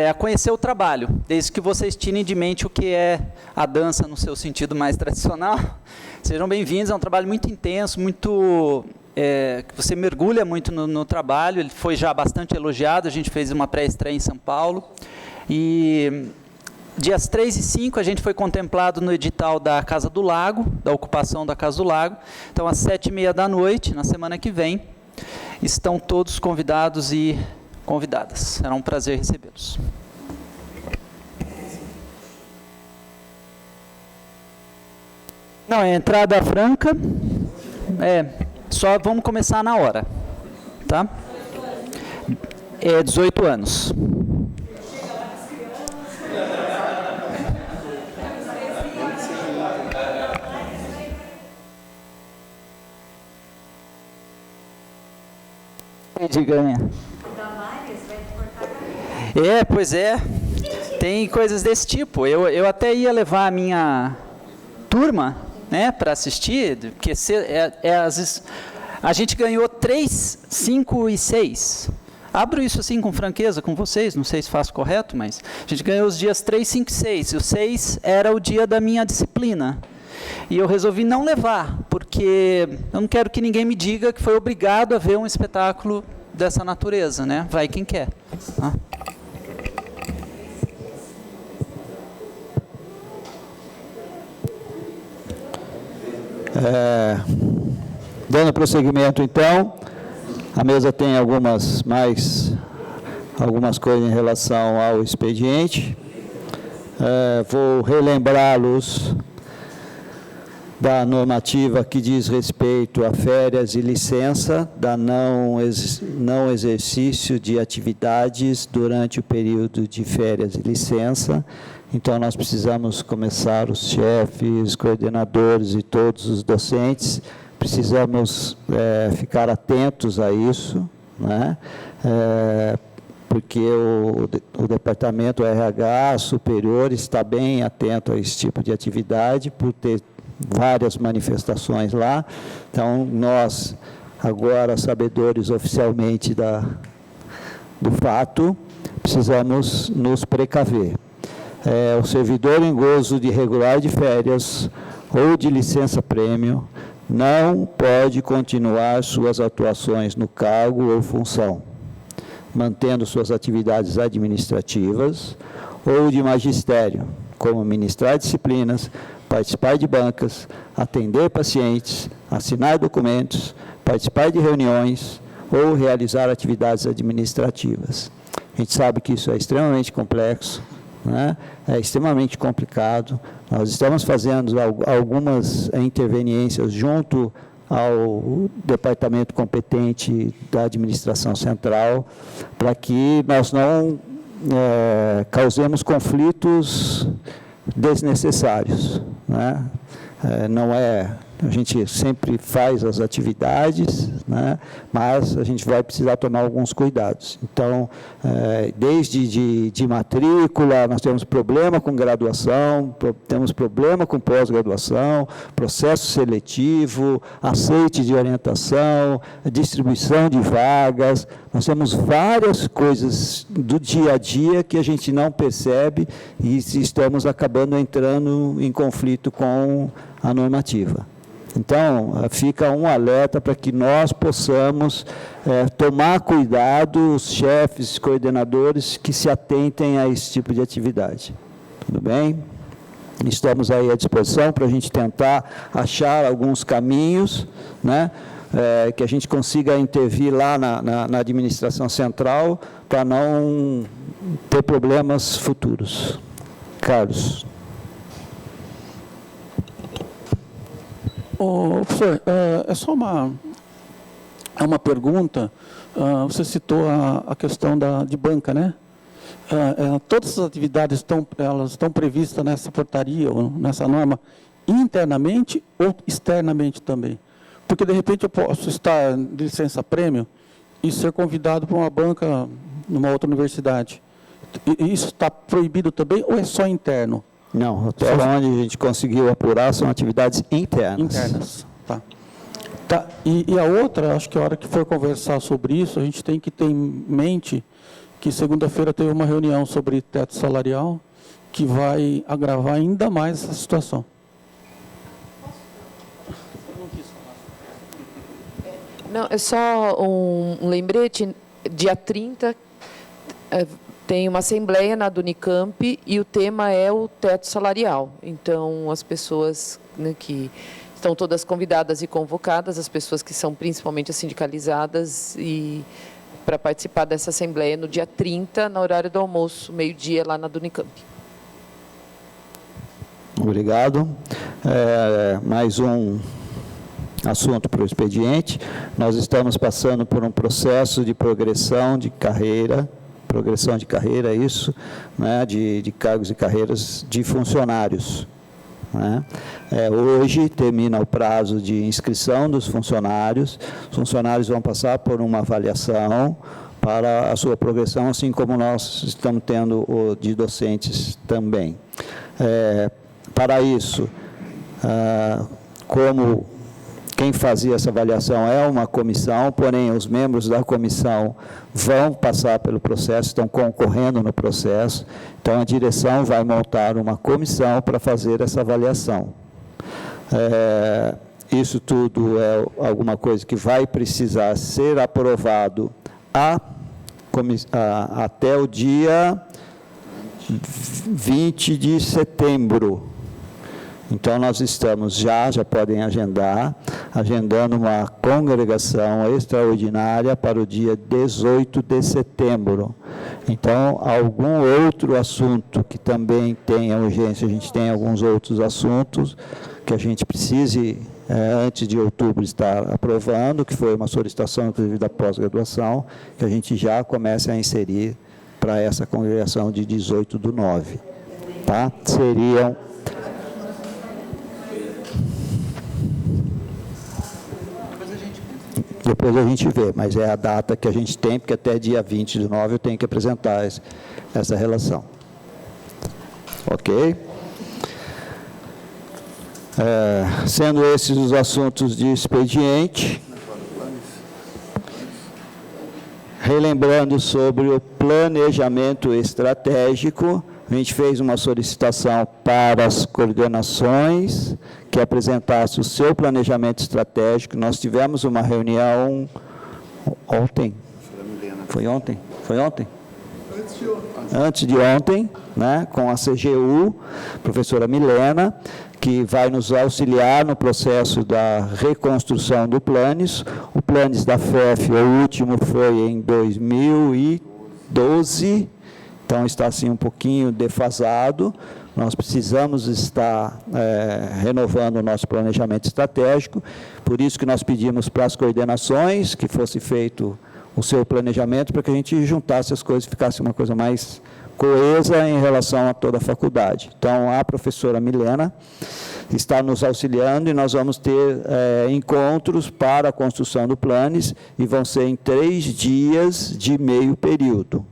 a conhecer o trabalho, desde que vocês tirem de mente o que é a dança no seu sentido mais tradicional. Sejam bem-vindos, é um trabalho muito intenso, muito... que você mergulha muito no trabalho. Ele foi já bastante elogiado, a gente fez uma pré-estreia em São Paulo, e dias 3 e 5 a gente foi contemplado no edital da Casa do Lago, da ocupação da Casa do Lago. Então, às 7h30 da noite, na semana que vem, estão todos convidados e convidadas. Será um prazer recebê-los. Não, é entrada franca, só vamos começar na hora, tá? 18 anos. De ganha. Pois é. Tem coisas desse tipo. Eu até ia levar a minha turma, né, para assistir, porque às vezes a gente ganhou 3, 5 e 6. Abro isso assim com franqueza com vocês, não sei se faço correto, mas a gente ganhou os dias 3, 5 e 6. E o 6 era o dia da minha disciplina. E eu resolvi não levar, porque eu não quero que ninguém me diga que foi obrigado a ver um espetáculo dessa natureza, né? Vai quem quer. Tá? Dando prosseguimento, então, a mesa tem algumas coisas em relação ao expediente. Vou relembrá-los da normativa que diz respeito a férias e licença, da não exercício de atividades durante o período de férias e licença. Então, nós precisamos começar, os chefes, coordenadores e todos os docentes, precisamos ficar atentos a isso, né? Porque o departamento RH superior está bem atento a esse tipo de atividade, por ter várias manifestações lá. Então, nós, agora, sabedores oficialmente do fato, precisamos nos precaver. O servidor em gozo de regular de férias ou de licença-prêmio não pode continuar suas atuações no cargo ou função, mantendo suas atividades administrativas ou de magistério, como ministrar disciplinas, participar de bancas, atender pacientes, assinar documentos, participar de reuniões ou realizar atividades administrativas. A gente sabe que isso é extremamente complexo, né? É extremamente complicado. Nós estamos fazendo algumas interveniências junto ao departamento competente da administração central, para que nós não causemos conflitos desnecessários, né? A gente sempre faz as atividades, né? Mas a gente vai precisar tomar alguns cuidados. Então, desde de matrícula, nós temos problema com graduação, temos problema com pós-graduação, processo seletivo, aceite de orientação, distribuição de vagas. Nós temos várias coisas do dia a dia que a gente não percebe e estamos acabando entrando em conflito com a normativa. Então, fica um alerta para que nós possamos tomar cuidado, os chefes, coordenadores, que se atentem a esse tipo de atividade. Tudo bem? estamos aí à disposição para a gente tentar achar alguns caminhos, né, que a gente consiga intervir lá na administração central para não ter problemas futuros. Carlos. Professor, é só uma pergunta. Você citou a questão de banca, né? Todas as atividades estão previstas nessa portaria, ou nessa norma, internamente ou externamente também? Porque, de repente, eu posso estar de licença-prêmio e ser convidado para uma banca numa outra universidade. Isso está proibido também ou é só interno? Não, até onde a gente conseguiu apurar são atividades internas. Internas, tá. E a outra, acho que a hora que for conversar sobre isso, a gente tem que ter em mente que segunda-feira teve uma reunião sobre teto salarial que vai agravar ainda mais essa situação. Não, é só um lembrete. Dia 30 tem uma assembleia na do Unicamp e o tema é o teto salarial. Então, as pessoas, né, que estão todas convidadas e convocadas, as pessoas que são principalmente sindicalizadas, e para participar dessa assembleia no dia 30, no horário do almoço, meio-dia, lá na do Unicamp. Obrigado. Mais um assunto para o expediente. Nós estamos passando por um processo de progressão de carreira, é isso, né, de cargos e carreiras de funcionários. Né? Hoje termina o prazo de inscrição dos funcionários. Os funcionários vão passar por uma avaliação para a sua progressão, assim como nós estamos tendo o de docentes também. Para isso, como quem fazia essa avaliação é uma comissão, porém os membros da comissão vão passar pelo processo, estão concorrendo no processo, então a direção vai montar uma comissão para fazer essa avaliação. Isso tudo é alguma coisa que vai precisar ser aprovado até o dia 20 de setembro. Então, nós estamos já podem agendando uma congregação extraordinária para o dia 18 de setembro. Então, algum outro assunto que também tenha urgência, a gente tem alguns outros assuntos que a gente precise, antes de outubro, estar aprovando, que foi uma solicitação, inclusive, da pós-graduação, que a gente já comece a inserir para essa congregação de 18/9. Tá? Seriam... Depois a gente vê, mas é a data que a gente tem, porque até dia 20/9 eu tenho que apresentar essa relação. Ok? Sendo esses os assuntos de expediente, relembrando sobre o planejamento estratégico, a gente fez uma solicitação para as coordenações que apresentasse o seu planejamento estratégico. Nós tivemos uma reunião ontem. Foi ontem? Foi ontem? Antes de ontem, né, com a CGU, professora Milena, que vai nos auxiliar no processo da reconstrução do Planes. O Planes da FEF, o último foi em 2012, então está assim um pouquinho defasado. Nós precisamos estar renovando o nosso planejamento estratégico, por isso que nós pedimos para as coordenações que fosse feito o seu planejamento, para que a gente juntasse as coisas e ficasse uma coisa mais coesa em relação a toda a faculdade. Então, a professora Milena está nos auxiliando e nós vamos ter encontros para a construção do Planes, e vão ser em 3 dias de meio período.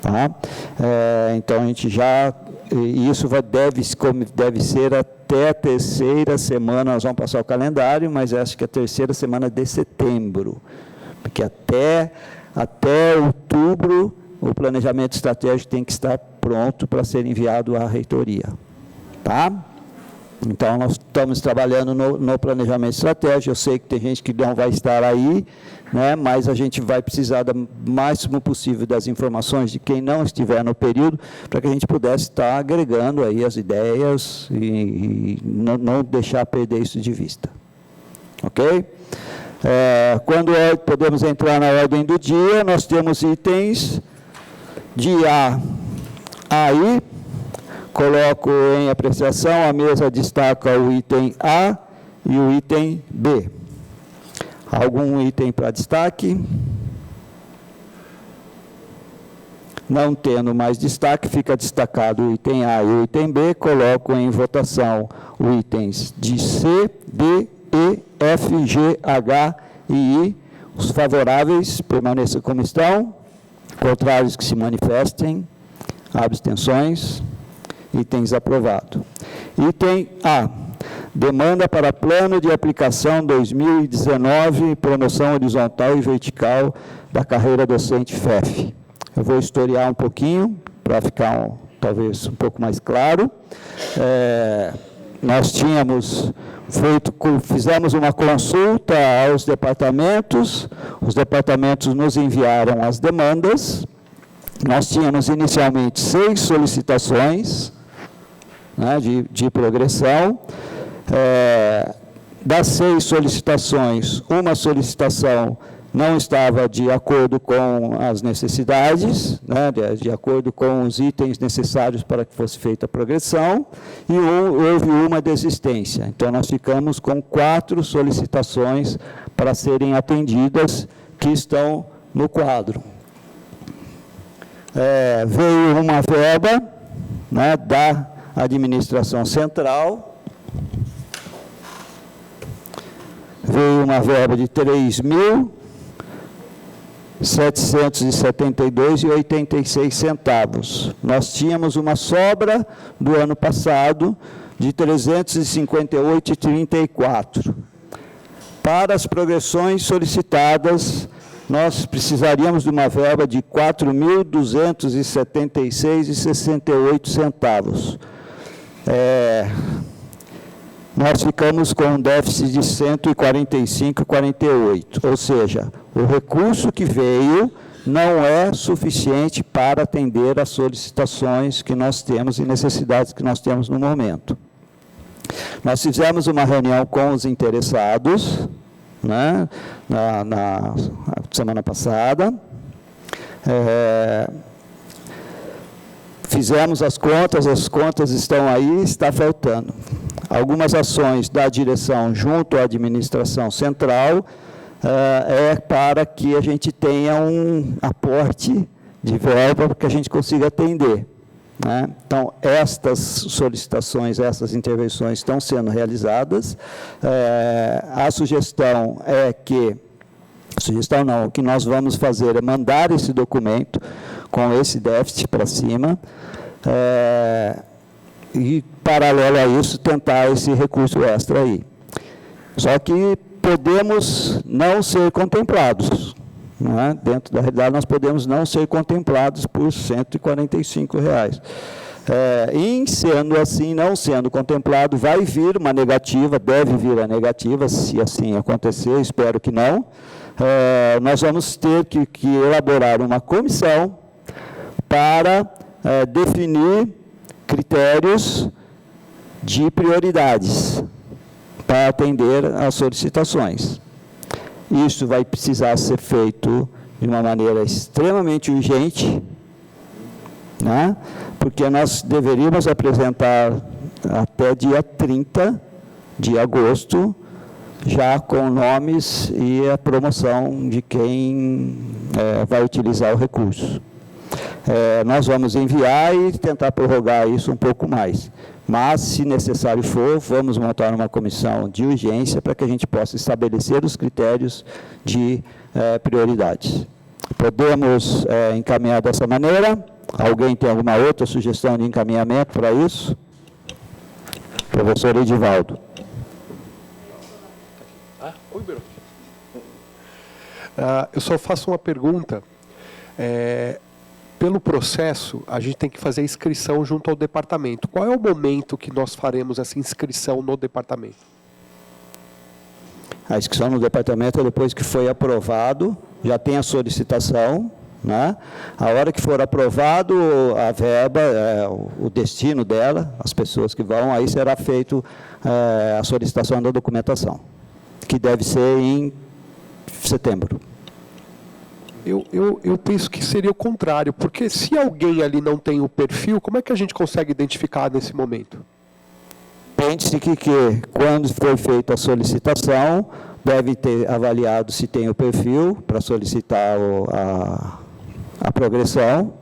Tá? Então, a gente já... Isso deve ser até a 3ª semana, nós vamos passar o calendário, mas acho que a 3ª semana de setembro, porque até outubro o planejamento estratégico tem que estar pronto para ser enviado à reitoria. Tá? Então, nós estamos trabalhando no planejamento estratégico. Eu sei que tem gente que não vai estar aí, né, mas a gente vai precisar do máximo possível das informações de quem não estiver no período, para que a gente pudesse estar agregando aí as ideias e não deixar perder isso de vista. Ok? Quando podemos entrar na ordem do dia, nós temos itens de A a I. Coloco em apreciação, a mesa destaca o item A e o item B. Algum item para destaque? Não tendo mais destaque, fica destacado o item A e o item B. Coloco em votação os itens de C, D, E, F, G, H e I. Os favoráveis permaneçam como estão. Contrários que se manifestem. Abstenções. Itens aprovado. Item A. Demanda para Plano de Aplicação 2019, promoção horizontal e vertical da carreira docente FEF. Eu vou historiar um pouquinho, para ficar talvez um pouco mais claro. Nós fizemos uma consulta aos departamentos, os departamentos nos enviaram as demandas. Nós tínhamos inicialmente 6 solicitações, né, de progressão. Das 6 solicitações, uma solicitação não estava de acordo com as necessidades, né, de acordo com os itens necessários para que fosse feita a progressão, e houve uma desistência. Então, nós ficamos com 4 solicitações para serem atendidas, que estão no quadro. Veio uma verba, né, da administração central, veio uma verba de R$ 3.772,86. Nós tínhamos uma sobra do ano passado de R$ 358,34. Para as progressões solicitadas, nós precisaríamos de uma verba de R$ 4.276,68. Nós ficamos com um déficit de 145,48, ou seja, o recurso que veio não é suficiente para atender às solicitações que nós temos e necessidades que nós temos no momento. Nós fizemos uma reunião com os interessados, né, na semana passada. Fizemos as contas estão aí, está faltando. Algumas ações da direção junto à administração central para que a gente tenha um aporte de verba para que a gente consiga atender, né? Então, estas solicitações, essas intervenções estão sendo realizadas. A sugestão é que, o que nós vamos fazer é mandar esse documento com esse déficit para cima, e, paralelo a isso, tentar esse recurso extra aí. Só que podemos não ser contemplados, não é? Dentro da realidade, nós podemos não ser contemplados por R$ 145. Em sendo assim, não sendo contemplado, vai vir uma negativa, deve vir a negativa, se assim acontecer, espero que não. Nós vamos ter que elaborar uma comissão para definir critérios de prioridades para atender às solicitações. Isso vai precisar ser feito de uma maneira extremamente urgente, né? Porque nós deveríamos apresentar até dia 30 de agosto, já com nomes e a promoção de quem vai utilizar o recurso. Nós vamos enviar e tentar prorrogar isso um pouco mais. Mas, se necessário for, vamos montar uma comissão de urgência para que a gente possa estabelecer os critérios de prioridades. Podemos encaminhar dessa maneira? Alguém tem alguma outra sugestão de encaminhamento para isso? Professor Edivaldo. Oi, Berto. Eu só faço uma pergunta. pelo processo, a gente tem que fazer a inscrição junto ao departamento. Qual é o momento que nós faremos essa inscrição no departamento? A inscrição no departamento é depois que foi aprovado, já tem a solicitação, né? A hora que for aprovado a verba, o destino dela, as pessoas que vão, aí será feito a solicitação da documentação, que deve ser em setembro. Eu penso que seria o contrário, porque se alguém ali não tem o perfil, como é que a gente consegue identificar nesse momento? Pense que quando foi feita a solicitação, deve ter avaliado se tem o perfil para solicitar a progressão.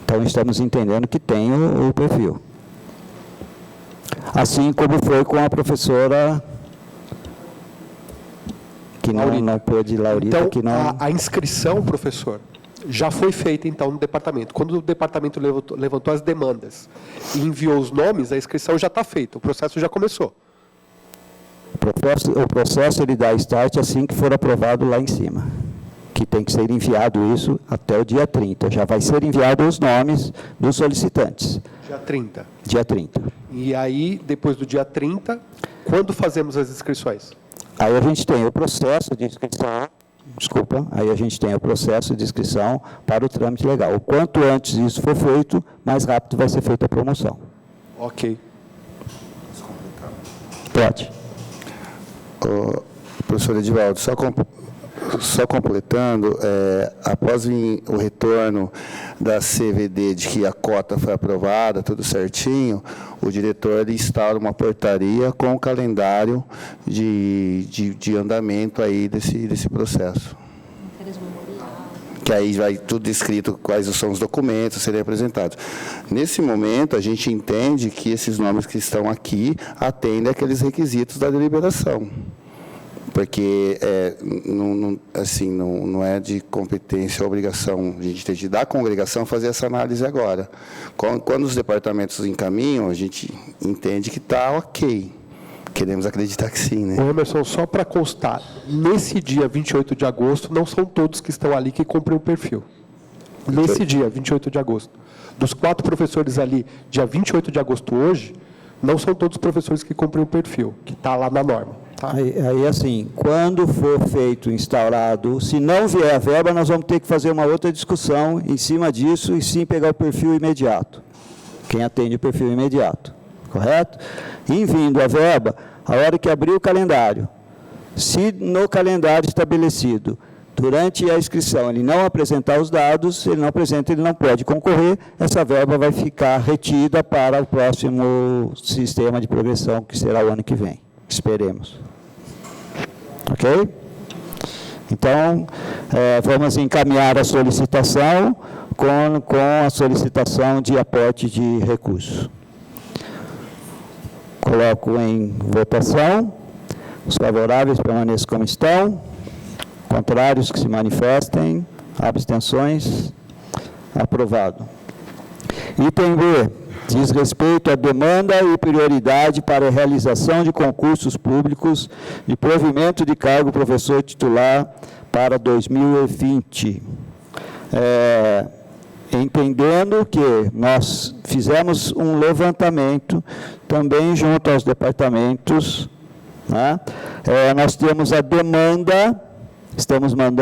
Então, estamos entendendo que tem o perfil. Assim como foi com a professora que não pôde, Laurita. Então, que não... a inscrição, professor, já foi feita, então, no departamento. Quando o departamento levantou as demandas e enviou os nomes, a inscrição já está feita, o processo já começou. O processo ele dá start assim que for aprovado lá em cima, que tem que ser enviado isso até o dia 30. Já vai ser enviado os nomes dos solicitantes. Dia 30. Dia 30. E aí, depois do dia 30, quando fazemos as inscrições? Aí a gente tem o processo de inscrição, aí a gente tem o processo de inscrição para o trâmite legal. O quanto antes isso for feito, mais rápido vai ser feita a promoção. Ok. Pode. Professor Edivaldo, só completando, após o retorno da CVD de que a cota foi aprovada, tudo certinho, o diretor ele instaura uma portaria com o calendário de andamento aí desse processo. Que aí vai tudo escrito, quais são os documentos a serem apresentados. Nesse momento, a gente entende que esses nomes que estão aqui atendem àqueles requisitos da deliberação. Porque não é de competência ou obrigação, a gente tem de dar à congregação fazer essa análise agora. Quando os departamentos encaminham, a gente entende que está ok. Queremos acreditar que sim, né? Ô, Emerson, só para constar, nesse dia 28 de agosto, não são todos que estão ali que cumprem o perfil. Nesse dia, 28 de agosto. Dos 4 professores ali, dia 28 de agosto hoje, não são todos os professores que cumprem o perfil, que está lá na norma. Tá? Aí, assim, quando for feito, instaurado, se não vier a verba, nós vamos ter que fazer uma outra discussão em cima disso e sim pegar o perfil imediato. Quem atende o perfil imediato, correto? Em vindo a verba, a hora que abrir o calendário, se no calendário estabelecido, durante a inscrição, ele não apresentar os dados, ele não apresenta, ele não pode concorrer, essa verba vai ficar retida para o próximo sistema de progressão, que será o ano que vem. Esperemos. Ok? Então, vamos encaminhar a solicitação com a solicitação de aporte de recursos. Coloco em votação. Os favoráveis permaneçam como estão. Contrários que se manifestem. Abstenções. Aprovado. Item B. Diz respeito à demanda e prioridade para a realização de concursos públicos de provimento de cargo professor titular para 2020. Entendendo que nós fizemos um levantamento também junto aos departamentos, né? Nós temos a demanda,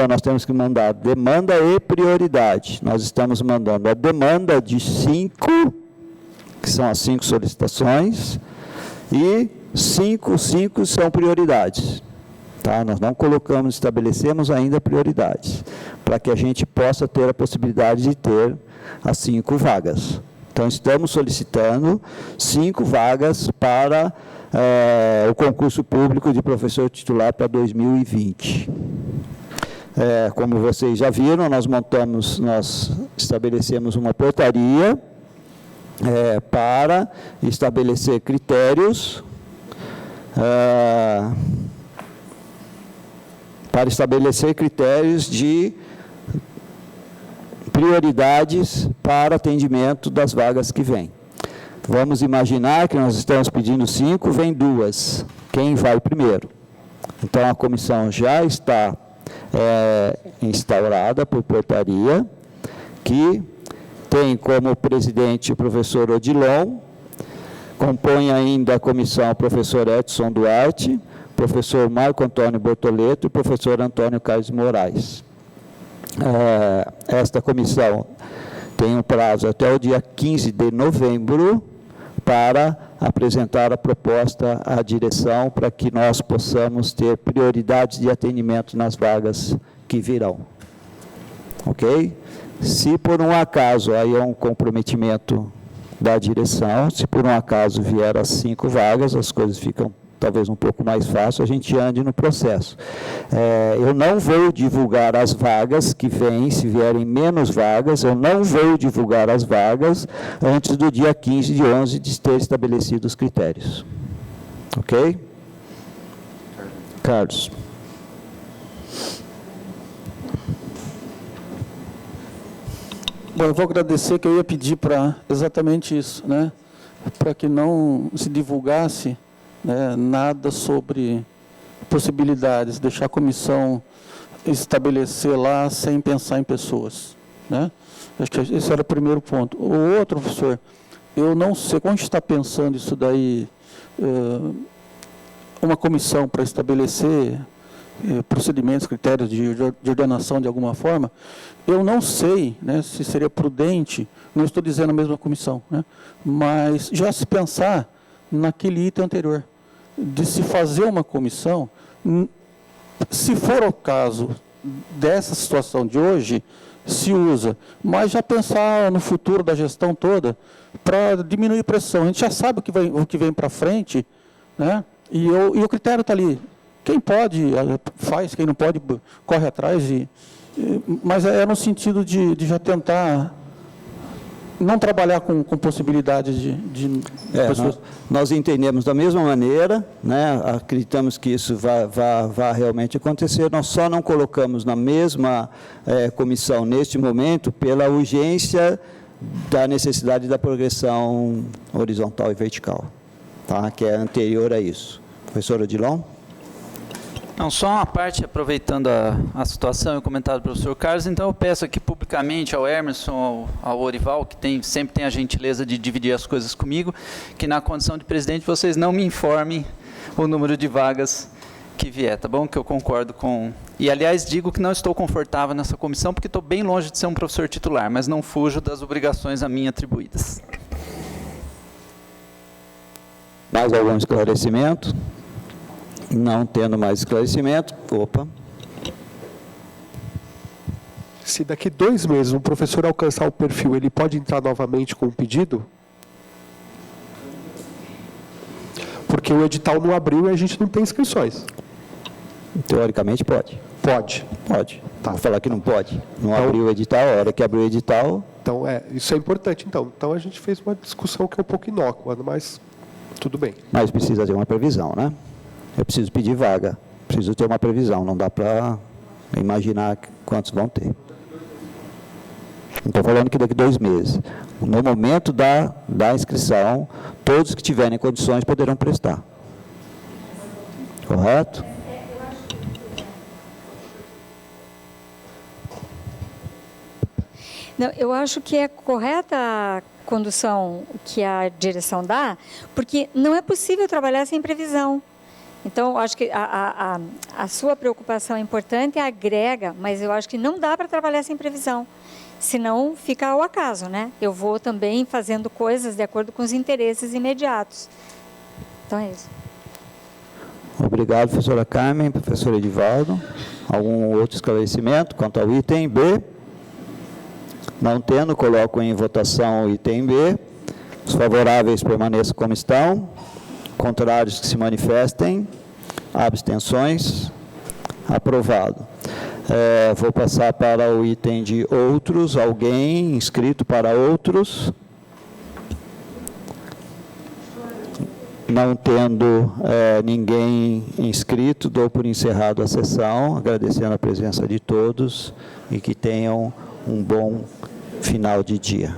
nós temos que mandar demanda e prioridade. Nós estamos mandando a demanda de 5, que são as 5 solicitações, e 5 são prioridades. Tá? Nós não estabelecemos ainda prioridades, para que a gente possa ter a possibilidade de ter as 5 vagas. Então, estamos solicitando 5 vagas para o concurso público de professor titular para 2020. Como vocês já viram, nós estabelecemos uma portaria para estabelecer critérios de prioridades para atendimento das vagas que vêm. Vamos imaginar que nós estamos pedindo 5, vem 2. Quem vai primeiro? Então, a comissão já está instaurada por portaria. aqui. Tem como presidente o professor Odilon, compõe ainda a comissão o professor Edson Duarte, professor Marco Antônio Bortoleto e professor Antônio Carlos Moraes. Esta comissão tem um prazo até o dia 15 de novembro para apresentar a proposta à direção para que nós possamos ter prioridades de atendimento nas vagas que virão. Ok? Se por um acaso, aí é um comprometimento da direção, se por um acaso vier as 5 vagas, as coisas ficam talvez um pouco mais fácil, a gente ande no processo. Eu não vou divulgar as vagas que vêm, se vierem menos vagas, eu não vou divulgar as vagas antes do dia 15 de 11 de ter estabelecido os critérios. Ok? Carlos. Bom, eu vou agradecer, que eu ia pedir para exatamente isso, né? Para que não se divulgasse, né, nada sobre possibilidades, deixar a comissão estabelecer lá sem pensar em pessoas, né? Acho que esse era o primeiro ponto. O outro, professor, eu não sei, quando a gente está pensando isso daí, uma comissão para estabelecer procedimentos, critérios de ordenação de alguma forma, eu não sei, né, se seria prudente, não estou dizendo a mesma comissão, né, mas já se pensar naquele item anterior, de se fazer uma comissão, se for o caso dessa situação de hoje, se usa, mas já pensar no futuro da gestão toda, para diminuir pressão. A gente já sabe o que vem para frente, né, e o critério está ali. Quem pode, faz, quem não pode, corre atrás. Mas é no sentido de já tentar não trabalhar com possibilidades de pessoas. Nós entendemos da mesma maneira, né? Acreditamos que isso vai realmente acontecer. Nós só não colocamos na mesma comissão, neste momento, pela urgência da necessidade da progressão horizontal e vertical, tá? Que é anterior a isso. Professor Odilon? Não, só uma parte, aproveitando a situação e o comentário do professor Carlos, então eu peço aqui publicamente ao Emerson, ao Orival, que sempre tem a gentileza de dividir as coisas comigo, que na condição de presidente vocês não me informem o número de vagas que vier, tá bom? Que eu concordo com... E, aliás, digo que não estou confortável nessa comissão, porque estou bem longe de ser um professor titular, mas não fujo das obrigações a mim atribuídas. Mais algum esclarecimento? Não tendo mais esclarecimento, Se daqui 2 meses um professor alcançar o perfil, ele pode entrar novamente com um pedido? Porque o edital não abriu e a gente não tem inscrições. Teoricamente pode. Pode. Pode. Tá. Vou falar que não pode. Não abriu o edital, a hora que abriu o edital... Então, isso é importante. Então a gente fez uma discussão que é um pouco inócua, mas tudo bem. Mas precisa ter uma previsão, né? Eu preciso pedir vaga, preciso ter uma previsão, não dá para imaginar quantos vão ter. Não estou falando que daqui 2 meses. No momento da inscrição, todos que tiverem condições poderão prestar. Correto? Não, eu acho que é correta a condução que a direção dá, porque não é possível trabalhar sem previsão. Então, acho que a sua preocupação é importante, agrega, mas eu acho que não dá para trabalhar sem previsão, senão fica ao acaso, né? Eu vou também fazendo coisas de acordo com os interesses imediatos. Então, é isso. Obrigado, professora Carmen, professor Edivaldo. Algum outro esclarecimento quanto ao item B? Não tendo, coloco em votação o item B. Os favoráveis permaneçam como estão. Contrários que se manifestem. Abstenções. Aprovado. Vou passar para o item de outros. Alguém inscrito para outros? Não tendo ninguém inscrito, dou por encerrado a sessão, agradecendo a presença de todos e que tenham um bom final de dia.